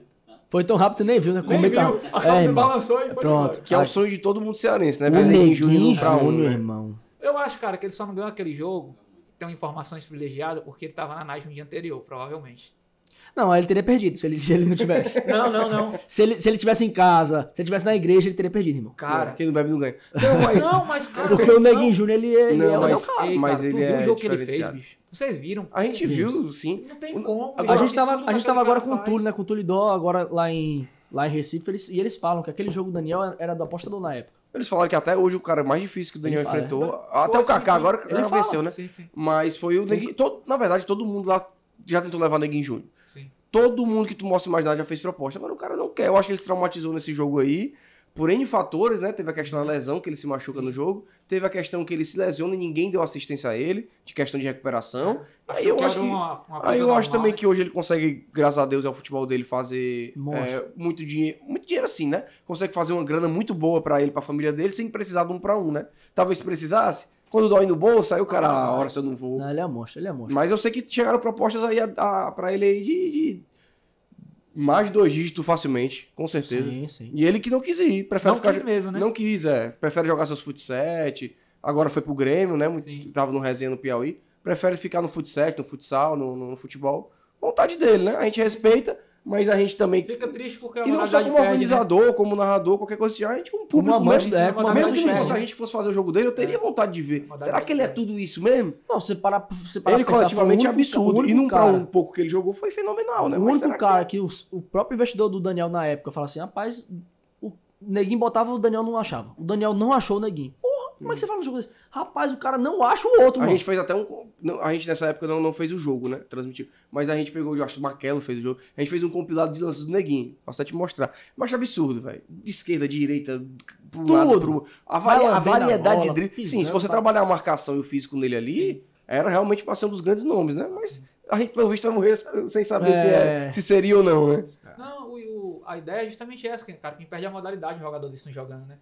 Foi tão rápido que você nem viu, né? Nem viu. A calça balançou e foi pronto. Que é o sonho de todo mundo cearense, né? O Neguinho Júnior pra irmão. Eu acho, cara, que ele só não ganhou aquele jogo, tem informações privilegiadas, porque ele tava na Nice no dia anterior, provavelmente. Não, aí ele teria perdido se ele não tivesse. Não. Se ele tivesse em casa, se ele tivesse na igreja, ele teria perdido, irmão. Cara, Quem não bebe não ganha. não, mas cara... Porque o Neguinho Júnior, ele é o mas, cara. Ei, mas cara, tu ele viu é o jogo que ele fez, diferenciado. bicho? Vocês viram? A gente viu, sim. Não tem como. A gente tava agora com o Túlio, né? Com o Túlio Dó, agora lá em Recife, e eles falam que aquele jogo do Daniel era do apostador na época. Eles falaram que até hoje o cara mais difícil que o Daniel Ele fala, enfrentou, até o Kaká agora Ele não fala. venceu, né? Sim. Mas foi o Neguinho. Na verdade, todo mundo lá já tentou levar o Neguinho Júnior. Sim. Todo mundo que tu possa imaginar já fez proposta. Agora o cara não quer. Eu acho que ele se traumatizou nesse jogo aí. Por N fatores, né? Teve a questão da lesão, que ele se machuca no jogo. Teve a questão que ele se lesiona e ninguém deu assistência a ele, de questão de recuperação. Aí eu acho que. Aí eu acho também que hoje ele consegue, graças a Deus, é o futebol dele, fazer muito dinheiro assim, né? Consegue fazer uma grana muito boa pra ele, pra família dele, sem precisar de 1 para 1, né? Talvez se precisasse. Quando dói no bolso, aí o cara, a hora se eu não vou. Não, ele é monstro. Mas eu sei que chegaram propostas aí pra ele aí de mais de 2 dígitos facilmente, com certeza. Sim. E ele que não quis ir, prefere Não ficar... quis mesmo, né? Não quis, prefere jogar seus futset, agora foi pro Grêmio, né? Sim. Tava no resenha no Piauí. Prefere ficar no futset, no futsal, no futebol. Vontade dele, né? A gente respeita, mas a gente também... Fica triste porque a E não só como organizador, como narrador, qualquer coisa assim. A gente como público mesmo. Mesmo que não fosse a gente que fosse fazer o jogo dele, eu teria vontade de ver. Será que ele é tudo isso mesmo? Não, você para Ele coletivamente é absurdo. E num cara, pra um pouco que ele jogou foi fenomenal, né? O único cara que o próprio investidor do Daniel na época fala assim, rapaz, o Neguinho botava, o Daniel não achava. O Daniel não achou o Neguinho. Porra, como é que você fala no jogo desse? Rapaz, o cara não acha o outro, A mano. gente fez até a gente nessa época não fez o jogo, né? Transmitiu. Mas a gente pegou, eu acho que o Marquelo fez o jogo. A gente fez um compilado de lances do Neguinho. Posso até te mostrar. Mas acho absurdo, velho. De esquerda, de direita, pro lado, pro... A variedade de drible. Sim, se você trabalhar a marcação e o físico nele ali, era realmente pra ser um dos grandes nomes, né? Mas a gente, pelo visto, vai morrer sem saber se seria ou não, né? Não, a ideia é justamente essa, cara. Quem perde a modalidade, o jogador desse não jogando, né?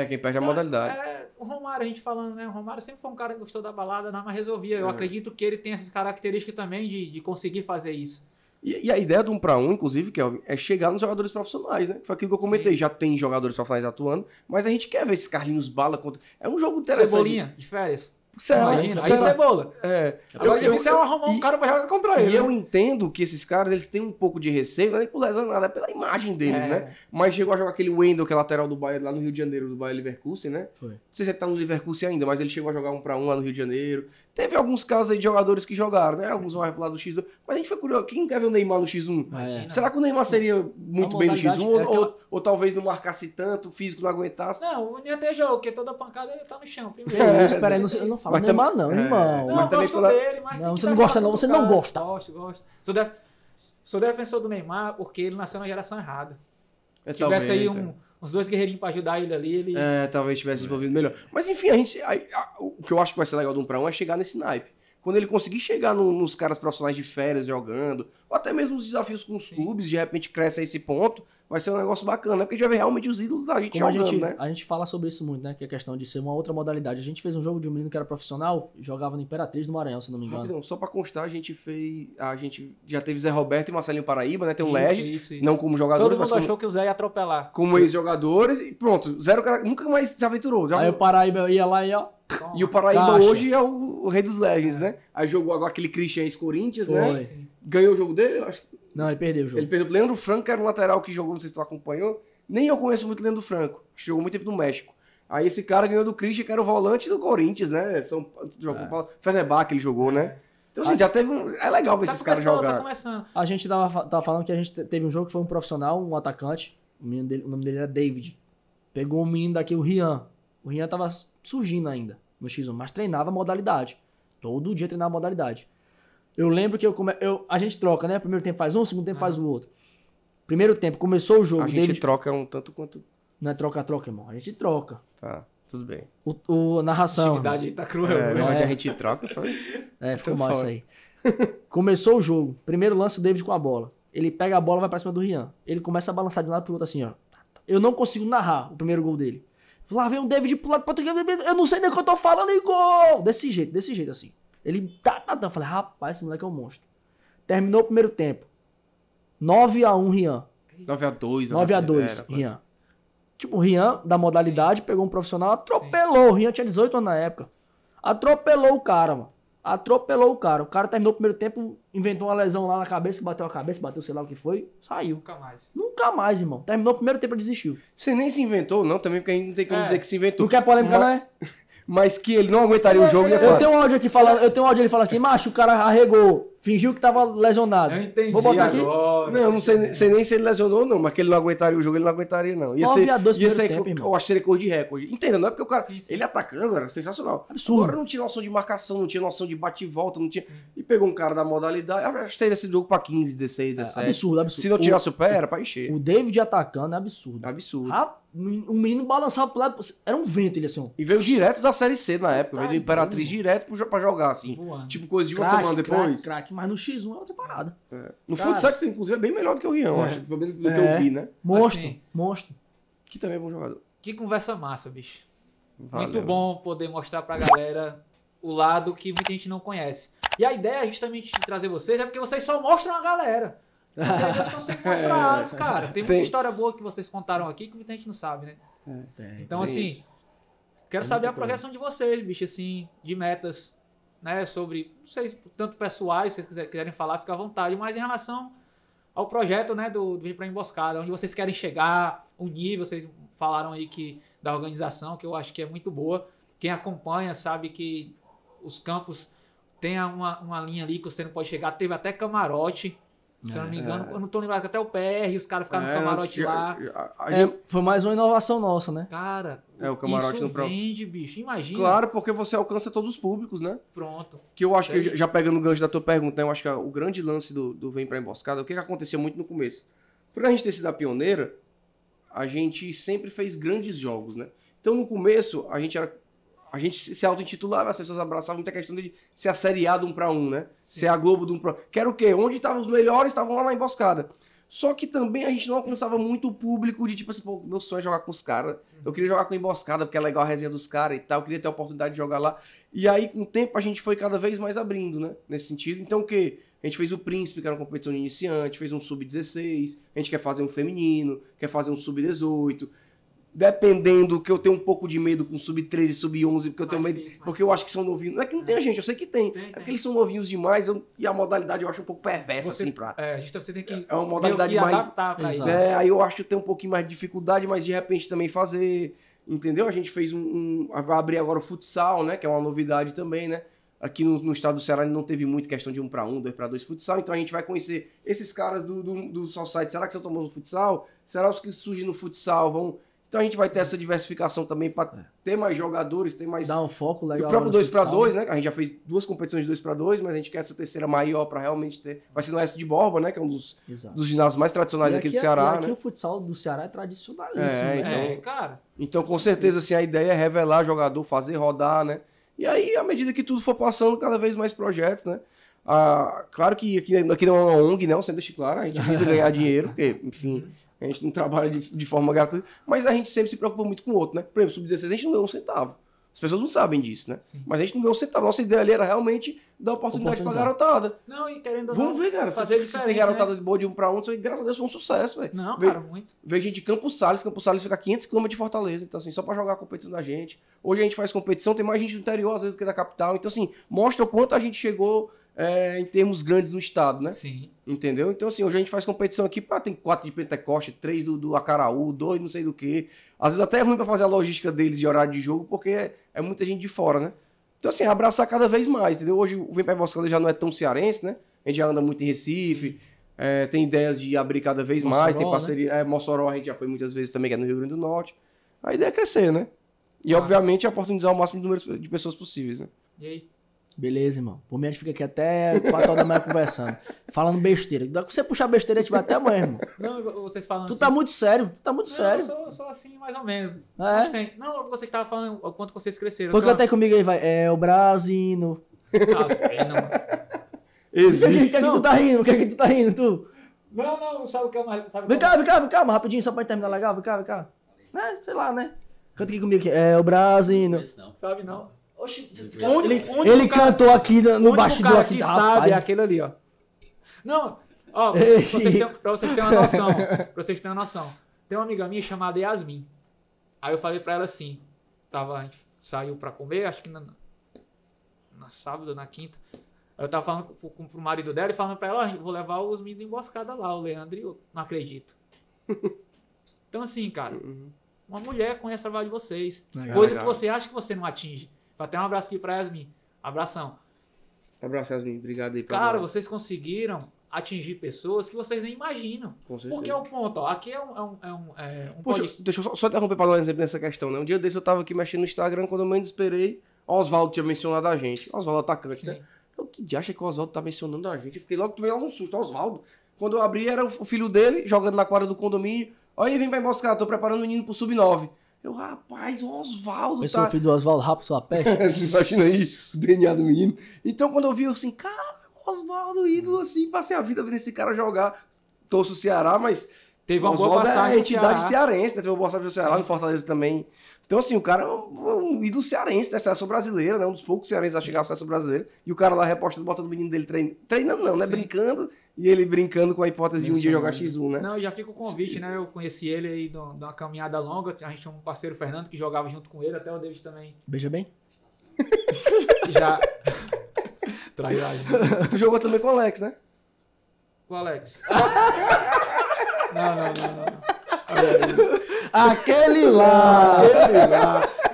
Quem perde a modalidade. O Romário, a gente falando, né? O Romário sempre foi um cara que gostou da balada, mas resolvia. Eu acredito que ele tem essas características também de conseguir fazer isso. E a ideia do 1 para 1, inclusive, Kelvin, é chegar nos jogadores profissionais, né? Foi aquilo que eu comentei. Sim. Já tem jogadores profissionais atuando, mas a gente quer ver esses Carlinhos Bala contra... É um jogo interessante. Cebolinha, de férias. Imagina, aí Cebola. Agora difícil é arrumar um cara pra jogar contra ele. E eu entendo que esses caras, eles têm um pouco de receio, não é nem por lesão nada, é pela imagem deles, né? Mas chegou a jogar aquele Wendel, que é lateral do Bayern, lá no Rio de Janeiro, do Bayern Leverkusen, né? Foi. Não sei se ele tá no Leverkusen ainda, mas ele chegou a jogar 1 para 1 lá no Rio de Janeiro. Teve alguns casos aí de jogadores que jogaram, né? Alguns vão lá do X2. Mas a gente foi curioso, quem quer ver o Neymar no X1? Será que o Neymar seria muito bem no X1? Ou talvez não marcasse tanto, o físico não aguentasse? Não, não ia ter jogo, porque toda pancada ele tá no chão primeiro. Espera aí, eu não falo Neymar não, irmão. Não, mas também dele, mas não, você não gosta não, você não gosta. Gosto. Sou defensor do Neymar porque ele nasceu na geração errada. Se talvez, tivesse aí uns 2 guerreirinhos pra ajudar ele ali, ele... talvez tivesse desenvolvido melhor. Mas enfim, o que eu acho que vai ser legal do 1 para 1 é chegar nesse naipe. Quando ele conseguir chegar nos caras profissionais de férias jogando, ou até mesmo os desafios com os clubes, de repente cresce a esse ponto, vai ser um negócio bacana, porque a gente vai ver realmente os ídolos da gente jogando, né? A gente fala sobre isso muito, né? Que é a questão de ser uma outra modalidade. A gente fez um jogo de um menino que era profissional, jogava no Imperatriz do Maranhão, se não me engano. Rapidão, só pra constar, a gente já teve Zé Roberto e Marcelinho Paraíba, né? Tem o Legis, não como jogadores, mas achou que o Zé ia atropelar. Como ex-jogadores, e pronto, zero cara, nunca mais se aventurou. Aí o Paraíba ia lá e ó... E o Paraíba hoje é o rei dos Legends, né? Aí jogou agora aquele Christian ex-Corinthians, né? Sim. Ganhou o jogo dele, eu acho. Não, ele perdeu o jogo. Ele perdeu. Leandro Franco, que era um lateral que jogou, não sei se tu acompanhou. Nem eu conheço muito o Leandro Franco. Acho que jogou muito tempo no México. Aí esse cara ganhou do Christian, que era o volante do Corinthians, né? Fenerbahçe ele jogou, né? Então, assim, já teve É legal ver esses caras jogar. A gente tava falando que a gente teve um jogo que foi um profissional, um atacante. O nome dele era David. Pegou um menino daqui, o Rian. O Rian tava surgindo ainda no X1, mas treinava a modalidade. Todo dia treinava a modalidade. Eu lembro que a gente troca, né? Primeiro tempo faz um, segundo tempo faz o outro. Primeiro tempo, começou o jogo. A gente troca um tanto quanto... Não é troca-troca, irmão. A gente troca. Tá, tudo bem. O narração. A intimidade aí tá cruel. Na hora que a gente troca, foi... ficou mal isso aí. Começou o jogo. Primeiro lance, o David com a bola. Ele pega a bola e vai pra cima do Rian. Ele começa a balançar de um lado pro outro assim, ó. Eu não consigo narrar o primeiro gol dele. Lá vem o David pro lado pro outro. Eu não sei nem o que eu tô falando e gol! Desse jeito assim. Ele Eu falei, rapaz, esse moleque é um monstro. Terminou o primeiro tempo. 9-1 Rian. 9-2. 9-2 Rian. Tipo, o Rian, da modalidade, pegou um profissional, atropelou. O Rian tinha 18 anos na época. Atropelou o cara, mano. atropelou o cara. O cara terminou o primeiro tempo, inventou uma lesão lá na cabeça, que bateu a cabeça, bateu sei lá o que foi, saiu. Nunca mais. Nunca mais, irmão. Terminou o primeiro tempo e desistiu. Você nem se inventou, não, também, porque a gente não tem como dizer que se inventou. Não quer polêmica, não é? Mas que ele não aguentaria o jogo, Eu tenho um áudio aqui falando, ele falando aqui, macho, o cara arregou, fingiu que tava lesionado. Eu entendi. Vou botar aqui. Agora. Não, eu não sei nem se ele lesionou ou não, mas que ele não aguentaria o jogo, ele não aguentaria, não. 9-2 ia ser primeiro tempo, irmão. eu acho que recorde de recorde. Entenda, não é porque o cara, Sim. ele atacando era sensacional. Absurdo. Agora não tinha noção de marcação, não tinha noção de bate e volta, não tinha. E pegou um cara da modalidade, acho que teria sido jogo pra 15, 16, 17. Absurdo. Se não tirasse o pé, era pra encher. O David atacando é absurdo. Absurdo. O menino balançava pro lado, era um vento ele assim, ó. E veio direto da Série C na época, Tá veio do Imperatriz doido, direto pra jogar, assim. Voando. Tipo, coisa de uma semana depois. Craque, mas no X1 é outra parada. No Cara. futsal, que inclusive é bem melhor do que o Rian, acho. Pelo menos do que eu vi, né? Monstro, Assim. monstro. Que também é bom jogador. Que conversa massa, bicho. Valeu. Muito bom poder mostrar pra galera o lado que muita gente não conhece. E a ideia é justamente de trazer vocês, é porque vocês só mostram a galera. Vocês já estão sendo mostrados, cara. Tem muita história boa que vocês contaram aqui que muita gente não sabe, né? Então, assim, isso. quero Tem saber a muita coisa. projeção de vocês, bicho, assim, de metas, né? Sobre, não sei, tanto pessoais, se vocês quiserem falar, fica à vontade, mas em relação ao projeto, né, do Vem Pra Emboscada, onde vocês querem chegar, o nível, vocês falaram aí que da organização, que eu acho que é muito boa. Quem acompanha sabe que os campos tem uma linha ali que você não pode chegar, teve até camarote. Se eu não me engano, eu não tô lembrado que até o PR, os caras ficaram no camarote lá. Foi mais uma inovação nossa, né? Cara, o camarote isso no pro... vende, bicho. Imagina. Claro, porque você alcança todos os públicos, né? Pronto. Que eu acho que, já pegando o gancho da tua pergunta, né, eu acho que o grande lance do Vem Pra Emboscada, o que acontecia muito no começo? Por a gente ter sido a pioneira, a gente sempre fez grandes jogos, né? Então, no começo, a gente se auto-intitulava, as pessoas abraçavam muita questão de ser a Série A do 1 para 1, né? Sim. Ser a Globo do 1 para 1. Que era o quê? Onde estavam os melhores, estavam lá na emboscada. Só que também a gente não alcançava muito o público de tipo assim, pô, meu sonho é jogar com os caras. Eu queria jogar com emboscada, porque é legal a resenha dos caras e tal. Eu queria ter a oportunidade de jogar lá. E aí, com o tempo, a gente foi cada vez mais abrindo, né? Nesse sentido. Então, o quê? A gente fez o Príncipe, que era uma competição de iniciante, fez um Sub-16, a gente quer fazer um feminino, quer fazer um Sub-18. Dependendo, que eu tenho um pouco de medo com Sub-13, Sub-11, porque eu tenho medo, porque eu acho que são novinhos. Não é que não tem gente, eu sei que tem. É porque eles são novinhos demais e a modalidade eu acho um pouco perversa, assim, pra... Você tem que É uma modalidade meio que mais... adaptar pra isso. Aí eu acho que tem um pouquinho mais de dificuldade, mas de repente também fazer, entendeu? A gente fez vai abrir agora o futsal, né, que é uma novidade também, né? Aqui no estado do Ceará não teve muito questão de 1 para 1, 2 para 2 futsal, então a gente vai conhecer esses caras do Society. Será que são famosos no futsal? Será os que surgem no futsal vão... Então a gente vai ter essa diversificação também para ter mais jogadores, ter mais... Dá um foco legal. O próprio 2 para 2, né? A gente já fez 2 competições de 2 para 2, mas a gente quer essa terceira maior para realmente ter... Vai ser no Oeste de Borba, né? Que é um dos ginásios mais tradicionais aqui do Ceará, e aqui né? o futsal do Ceará é tradicionalíssimo, né? Cara. Então, com certeza, assim, a ideia é revelar jogador, fazer rodar, né? E aí, à medida que tudo for passando, cada vez mais projetos, né? Claro que aqui não é uma ONG, né? Eu sempre deixo claro, a gente precisa ganhar dinheiro, porque, enfim... A gente não trabalha de forma gratuita, mas a gente sempre se preocupa muito com o outro, né? Por exemplo, Sub-16 a gente não ganhou um centavo. As pessoas não sabem disso, né? Sim. Mas a gente não ganhou um centavo. Nossa ideia ali era realmente dar oportunidade pra garotada. Não, e querendo Vamos ver, cara. Se tem garotada de boa de 1 para 1, graças a Deus foi um sucesso, velho. Não, cara, muito. Veio gente de Campos Sales fica a 500 km de Fortaleza. Então, assim, só pra jogar a competição da gente. Hoje a gente faz competição, tem mais gente do interior, às vezes, do que da capital. Então, assim, mostra o quanto a gente chegou em termos grandes no estado, né? Sim. Entendeu? Então, assim, hoje a gente faz competição aqui, tem 4 de Pentecoste, 3 do Acaraú, 2 não sei do que. Às vezes até é ruim pra fazer a logística deles de horário de jogo, porque é muita gente de fora, né? Então, assim, abraçar cada vez mais, entendeu? Hoje o Vem Pra Emboscada já não é tão cearense, né? A gente já anda muito em Recife, tem ideias de abrir cada vez Mossoró, mais, tem parceria. Né? Mossoró a gente já foi muitas vezes também, que é no Rio Grande do Norte. A ideia é crescer, né? E, obviamente, oportunizar o máximo de número de pessoas possíveis, né? E aí? Beleza, irmão. Por mim, a gente fica aqui até 4 horas da manhã conversando. Falando besteira. Se você puxar besteira, a gente vai até amanhã, irmão. Não, vocês falando Tu assim... tá muito sério. sério. Eu sou assim, mais ou menos. É? Mas tem... Não, você estava falando o quanto vocês cresceram. Porque até comigo aí vai. É o Brasino. Não, Existe. O que é que tu tá rindo? O que é que tu tá rindo, tu? não, sabe o que é mais... Vem cá, mas rapidinho, só pra terminar legal. Vem cá. Sei lá, né? Canta aqui comigo aqui. É o Brasino. Sabe não. Oxi, Ele cantou aqui no bastidor aqui que da sabe rapaz. é aquele ali, ó. Não, ó, pra vocês terem uma noção. Tem uma amiga minha chamada Yasmin. Aí eu falei pra ela assim, a gente saiu pra comer, acho que na sábado, na quinta. Eu tava falando pro marido dela e falando pra ela, ó, vou levar os meninos emboscada lá, o Leandro e eu não acredito. Então assim, cara, uma mulher conhece o trabalho de vocês. Coisa que você acha que você não atinge. Vou até um abraço aqui pra Yasmin. Abração. Abraço, Yasmin. Obrigado aí. Cara, vocês conseguiram atingir pessoas que vocês nem imaginam. Com certeza. Porque é o ponto, ó. Aqui é um Poxa, deixa eu só interromper para dar um exemplo nessa questão, né? Um dia desse eu tava aqui mexendo no Instagram, quando eu menos esperei, Oswaldo tinha mencionado a gente. Oswaldo atacante, Sim. né? Eu, que de acha que o Oswaldo tá mencionando a gente? Eu fiquei tomei logo um susto. Oswaldo. Quando eu abri, era o filho dele, jogando na quadra do condomínio. Olha, vem pra emboscar, tô preparando o menino pro sub-9. Eu, rapaz, o Oswaldo Pensou o filho do Oswaldo rápido, sua peste? Imagina aí, o DNA do menino. Então, quando eu vi, eu assim, cara, Oswaldo, ídolo, assim, passei a vida vendo esse cara jogar. Torço o Ceará, mas teve uma boa Oswaldo passagem é a entidade no Ceará. cearense, né? Teve uma boa passagem no Ceará, no Fortaleza também. Então, assim, o cara é um ídolo cearense, né? Seleção brasileira, né? Um dos poucos cearenses a chegar à seleção brasileira. E o cara lá repostando, botando o menino dele treinando não, né? Sim. Brincando. E ele brincando com a hipótese de um dia jogar X1, né? Não, já fica o convite, né? Eu conheci ele aí de uma caminhada longa. A gente tinha um parceiro, Fernando, que jogava junto com ele. Até o David também. Beija bem? Já. Trairagem. Tu jogou também com o Alex, né? Com o Alex. Não. Aquele lá!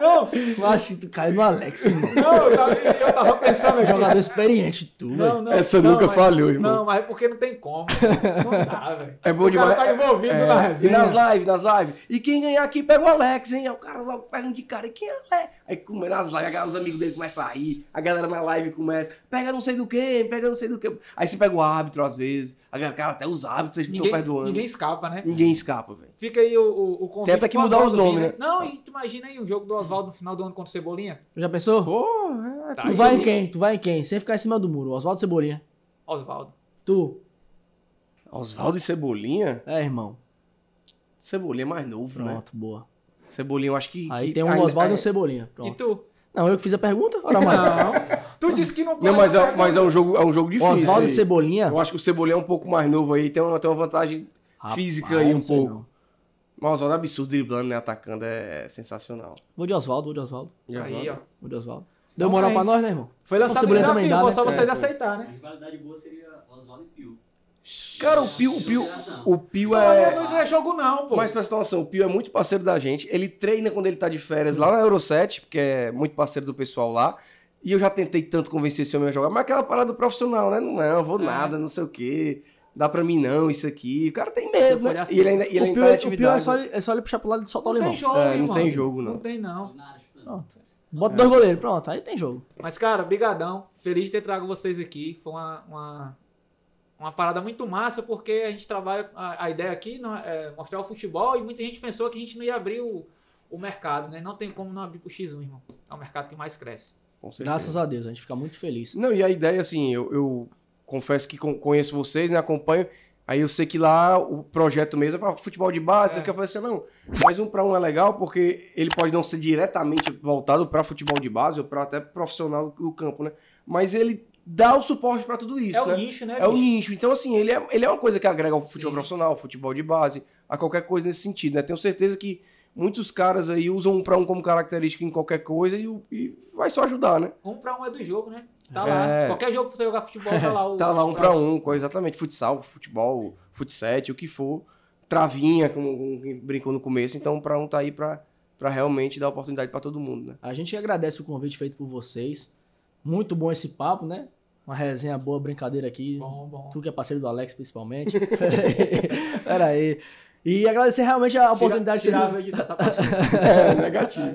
Não, Eu acho que tu caiu no Alex, irmão. não, eu tava pensando aqui. Jogador experiente, tu, velho. Não, Essa nunca falhou, irmão. Não, mas é porque não tem como. Não dá, velho. É bom O demais. cara tá envolvido na E resenha. nas lives. E quem ganhar aqui pega o Alex, hein? Aí o cara logo pega um de cara. E quem é Alex? Aí nas lives, os amigos dele começam a rir. A galera na live começa. Pega não sei do que, pega não sei do que. Aí você pega o árbitro às vezes. A galera, cara, até os árbitros vocês não estão perdoando. Ninguém escapa, né? Ninguém escapa, velho. Fica aí o convite. Tem até que pro mudar os Oswaldo nomes, vir, né? Não, e tu imagina aí o jogo do Oswaldo no final do ano contra o Cebolinha. Já pensou? Porra, Tá Tu aí, vai em eu- quem? Tu vai em quem? Sem ficar em cima do muro. Oswaldo Cebolinha. Oswaldo. Tu. Oswaldo e Cebolinha? É, irmão. Cebolinha é mais novo, né? Pronto, boa. Cebolinha, eu acho que. Aí que tem um ainda- Oswaldo e um Cebolinha. E Pronto. tu? Não, eu que fiz a pergunta? Ora, mais. Não. Tu disse que não pode. Não, mas é um jogo difícil. Oswaldo e aí. Cebolinha. Eu acho que o Cebolinha é um pouco mais novo aí, tem uma vantagem física aí um não sei pouco. não. Mas o Oswaldo é absurdo driblando, né? Atacando é sensacional. Vou de Oswaldo. Aí, ó. Vou de Oswaldo. Deu moral Vamos pra aí. nós, né, irmão? Foi lançado o Cebolinha também desafio, dá, foi só né? vocês É, aceitar, né? A rivalidade boa seria Oswaldo e Pio. Cara, o Pio Não é jogo não, pô. Mas pra você ter noção, o Pio é muito parceiro da gente. Ele treina quando ele tá de férias lá na Euro 7, porque é muito parceiro do pessoal lá. E eu já tentei tanto convencer esse homem a jogar, mas aquela parada do profissional, né? Não, vou nada, não sei o quê. Dá pra mim não, isso aqui. O cara tem medo, né? Assim. E ele ainda O tá em pior é atividade. só ele puxar pro lado e soltar o Não limão. tem jogo, É, não irmão. tem jogo, não. Não tem, não. Pronto. Bota dois goleiros, pronto. Aí tem jogo. Mas, cara, brigadão. Feliz de ter trago vocês aqui. Foi uma parada muito massa, porque a gente trabalha... A ideia aqui é mostrar o futebol e muita gente pensou que a gente não ia abrir o mercado, né? Não tem como não abrir pro X1, irmão. É o mercado que mais cresce. Com certeza. Graças a Deus, a gente fica muito feliz. Não, e a ideia, assim, eu confesso que conheço vocês, né? Acompanho. Aí eu sei que lá o projeto mesmo é para futebol de base. Eu falei assim, não, mas 1 para 1 é legal porque ele pode não ser diretamente voltado para futebol de base ou para até profissional do campo, né? Mas ele dá o suporte para tudo isso, É né? o nicho, né, É o bicho? nicho. Então, assim, ele é uma coisa que agrega ao futebol Sim. profissional, ao futebol de base, a qualquer coisa nesse sentido, né? Tenho certeza que muitos caras aí usam 1 para 1 como característica em qualquer coisa e vai só ajudar, né? 1 para 1 é do jogo, né? Tá É. lá. Qualquer jogo que você jogar futebol, tá lá. Tá lá 1 para 1, exatamente. Futsal, futebol, futsete, o que for. Travinha, como brincou no começo. Então 1 para 1 tá aí pra realmente dar oportunidade pra todo mundo, né? A gente agradece o convite feito por vocês. Muito bom esse papo, né? Uma resenha boa, brincadeira aqui. Bom. Tu que é parceiro do Alex, principalmente. Pera aí. E agradecer realmente a oportunidade de vocês... Tirava dessa parte. É, negativo.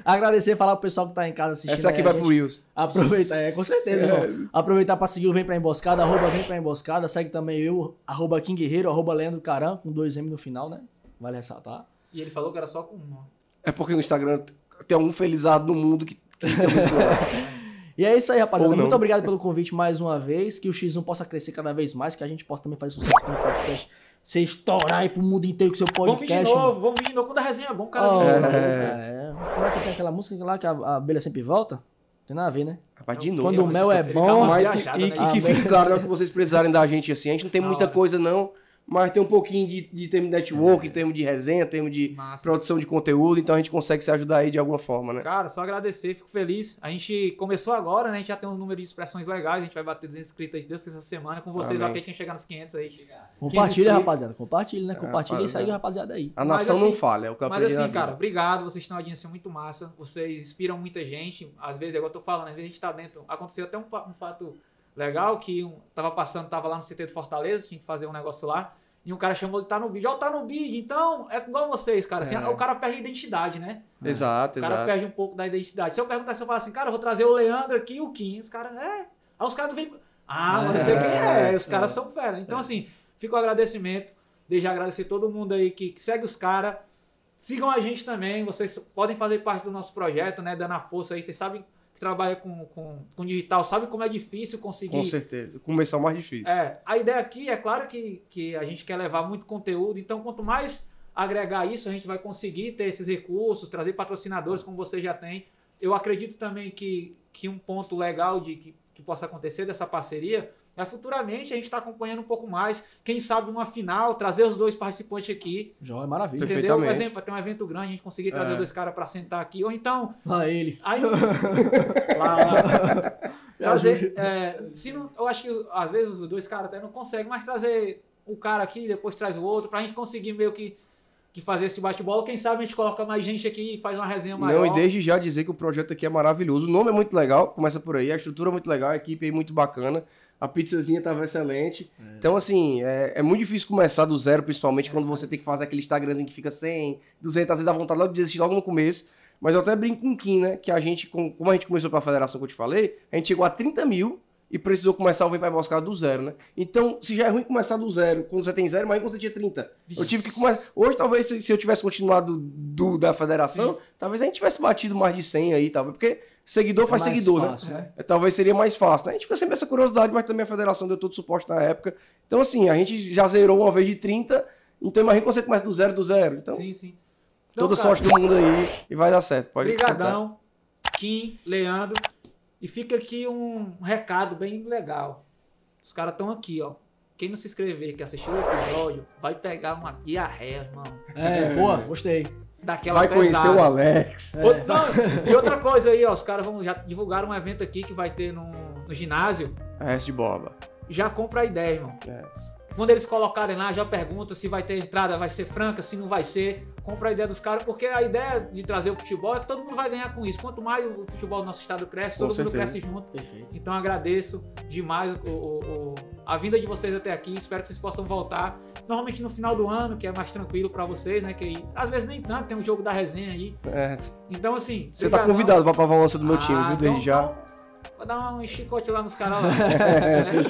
Agradecer, falar pro pessoal que tá em casa assistindo. Essa aqui aí, vai a gente pro Wilson. Aproveitar, com certeza, irmão. Aproveitar pra seguir o Vem Pra Emboscada, @ Vem Pra Emboscada. Segue também eu, @ King Guerreiro, @ Leandro Caram, com 2 M no final, né? Vale ressaltar. E ele falou que era só com um. É porque no Instagram tem um felizado no mundo que tem muito E é isso aí, rapaziada. Ou não. Muito obrigado pelo convite mais uma vez. Que o X1 possa crescer cada vez mais, que a gente possa também fazer sucesso aqui no podcast. Você estourar aí pro mundo inteiro com seu Vamos vir de podcast. novo, vamos vir de novo. Quando a resenha é bom, o cara Oh, vem. Como é que tem aquela música lá que a abelha sempre volta? Tem nada a ver, né? Rapaz, de novo. Quando o mel é Ele dá bom... uma Mas viajada, e né? que fique claro, né, que vocês precisarem da gente assim. A gente não tem Na muita hora. coisa, não. mas tem um pouquinho de termo de network, em termos de resenha, em termos de produção de conteúdo, então a gente consegue se ajudar aí de alguma forma, né? Cara, só agradecer, fico feliz. A gente começou agora, né? A gente já tem um número de expressões legais, a gente vai bater 200 inscritos aí, se Deus quiser, essa semana. Com vocês, ok, quem chegar nos 500 aí. Compartilha, rapaziada, compartilha, né? Compartilha e segue a rapaziada aí. A nação assim, não falha, é o que eu aprendi. Mas assim, cara, obrigado, vocês têm uma audiência muito massa, vocês inspiram muita gente. Às vezes, igual eu tô falando, às vezes a gente tá dentro. Aconteceu até um fato legal que tava lá no CT de Fortaleza, tinha que fazer um negócio lá. E um cara chamou de tá no vídeo. Ó, tá no vídeo, então é igual vocês, cara. Assim, o cara perde a identidade, né? Exato, O cara perde um pouco da identidade. Se eu perguntar, se eu falar assim, cara, eu vou trazer o Leandro aqui e o Kim. Os caras, Aí os caras não vêm. Mas não sei quem é. Os caras são fera. Então, assim, fica o agradecimento. Desde agradecer todo mundo aí que segue os caras. Sigam a gente também. Vocês podem fazer parte do nosso projeto, né? Dando a força aí. Vocês sabem que trabalha com digital, sabe como é difícil conseguir... Com certeza. Começar o mais difícil. A ideia aqui é claro que a gente quer levar muito conteúdo, então quanto mais agregar isso, a gente vai conseguir ter esses recursos, trazer patrocinadores como você já tem. Eu acredito também que um ponto legal que possa acontecer dessa parceria é futuramente a gente está acompanhando um pouco mais, quem sabe uma final, trazer os dois participantes aqui. Já é maravilha. Entendeu? Por exemplo, tem um evento grande, a gente conseguir trazer dois caras para sentar aqui, ou então... Ele. Aí, lá. Trazer, eu acho que às vezes os dois caras até não conseguem, mas trazer o cara aqui, depois traz o outro, pra gente conseguir meio que fazer esse bate-bola. Quem sabe a gente coloca mais gente aqui e faz uma resenha maior. Não, e desde já dizer que o projeto aqui é maravilhoso. O nome é muito legal, começa por aí, a estrutura é muito legal, a equipe é muito bacana. A pizzazinha tava excelente. Então, assim, é muito difícil começar do zero, principalmente quando você tem que fazer aquele Instagramzinho que fica 100, 200, às vezes dá vontade logo de desistir logo no começo. Mas eu até brinco com o Kim, né? Que a gente, como a gente começou pra federação que eu te falei, a gente chegou a 30 mil e precisou começar o Vem pra Emboscada do zero, né? Então, se já é ruim começar do zero, quando você tem zero, mas quando você tinha 30. Eu tive que começar... Hoje, talvez, se eu tivesse continuado da federação, talvez a gente tivesse batido mais de 100 aí, talvez, porque seguidor faz seguidor, fácil, né? Talvez seria mais fácil, né? A gente fica sempre essa curiosidade, mas também a federação deu todo o suporte na época. Então, assim, a gente já zerou uma vez de 30, então imagina quando você começa do zero. Então, sim. Então, toda sorte do mundo aí e vai dar certo. Obrigadão, Kim, Leandro. E fica aqui um recado bem legal. Os caras estão aqui, ó. Quem não se inscrever, que assistiu o episódio, vai pegar uma diarreia, irmão. Boa, gostei. Daquela vai pesada. Conhecer o Alex. E outra coisa aí, ó. Os caras já divulgaram um evento aqui que vai ter no ginásio. Resto de boba. Já compra a ideia, irmão. Quando eles colocarem lá, já pergunta se vai ter entrada, vai ser franca, se não vai ser. Compra a ideia dos caras, porque a ideia de trazer o futebol é que todo mundo vai ganhar com isso. Quanto mais o futebol do nosso estado cresce, todo mundo cresce junto. Perfeito. Então agradeço demais a vinda de vocês até aqui. Espero que vocês possam voltar. Normalmente no final do ano, que é mais tranquilo pra vocês, né? Que aí, às vezes nem tanto, tem um jogo da resenha aí. Então assim... Você tá convidado pra provar o lance do meu time, viu? Desde já. Vou dar um chicote lá nos caras lá.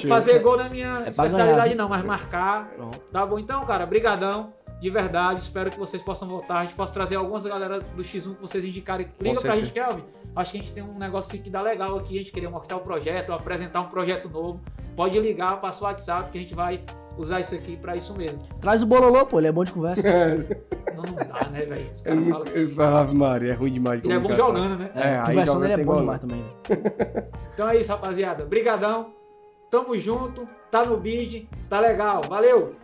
Fazer gol na minha especialidade não, mas marcar. Pronto. Tá bom? Então, cara, brigadão. De verdade, espero que vocês possam voltar. A gente possa trazer algumas galera do X1 que vocês indicarem. Liga pra gente, Kelvin. Acho que a gente tem um negócio que dá legal aqui. A gente queria mostrar o projeto, apresentar um projeto novo. Pode ligar, passa o WhatsApp que a gente vai usar isso aqui pra isso mesmo. Traz o Bololô, pô, ele é bom de conversa. Não dá, né, velho? Os caras falam... Ave Maria, é ruim demais de Ele é bom jogando, né? Conversando ele é bom demais também. Então é isso, rapaziada. Brigadão. Tamo junto. Tá no bid. Tá legal. Valeu!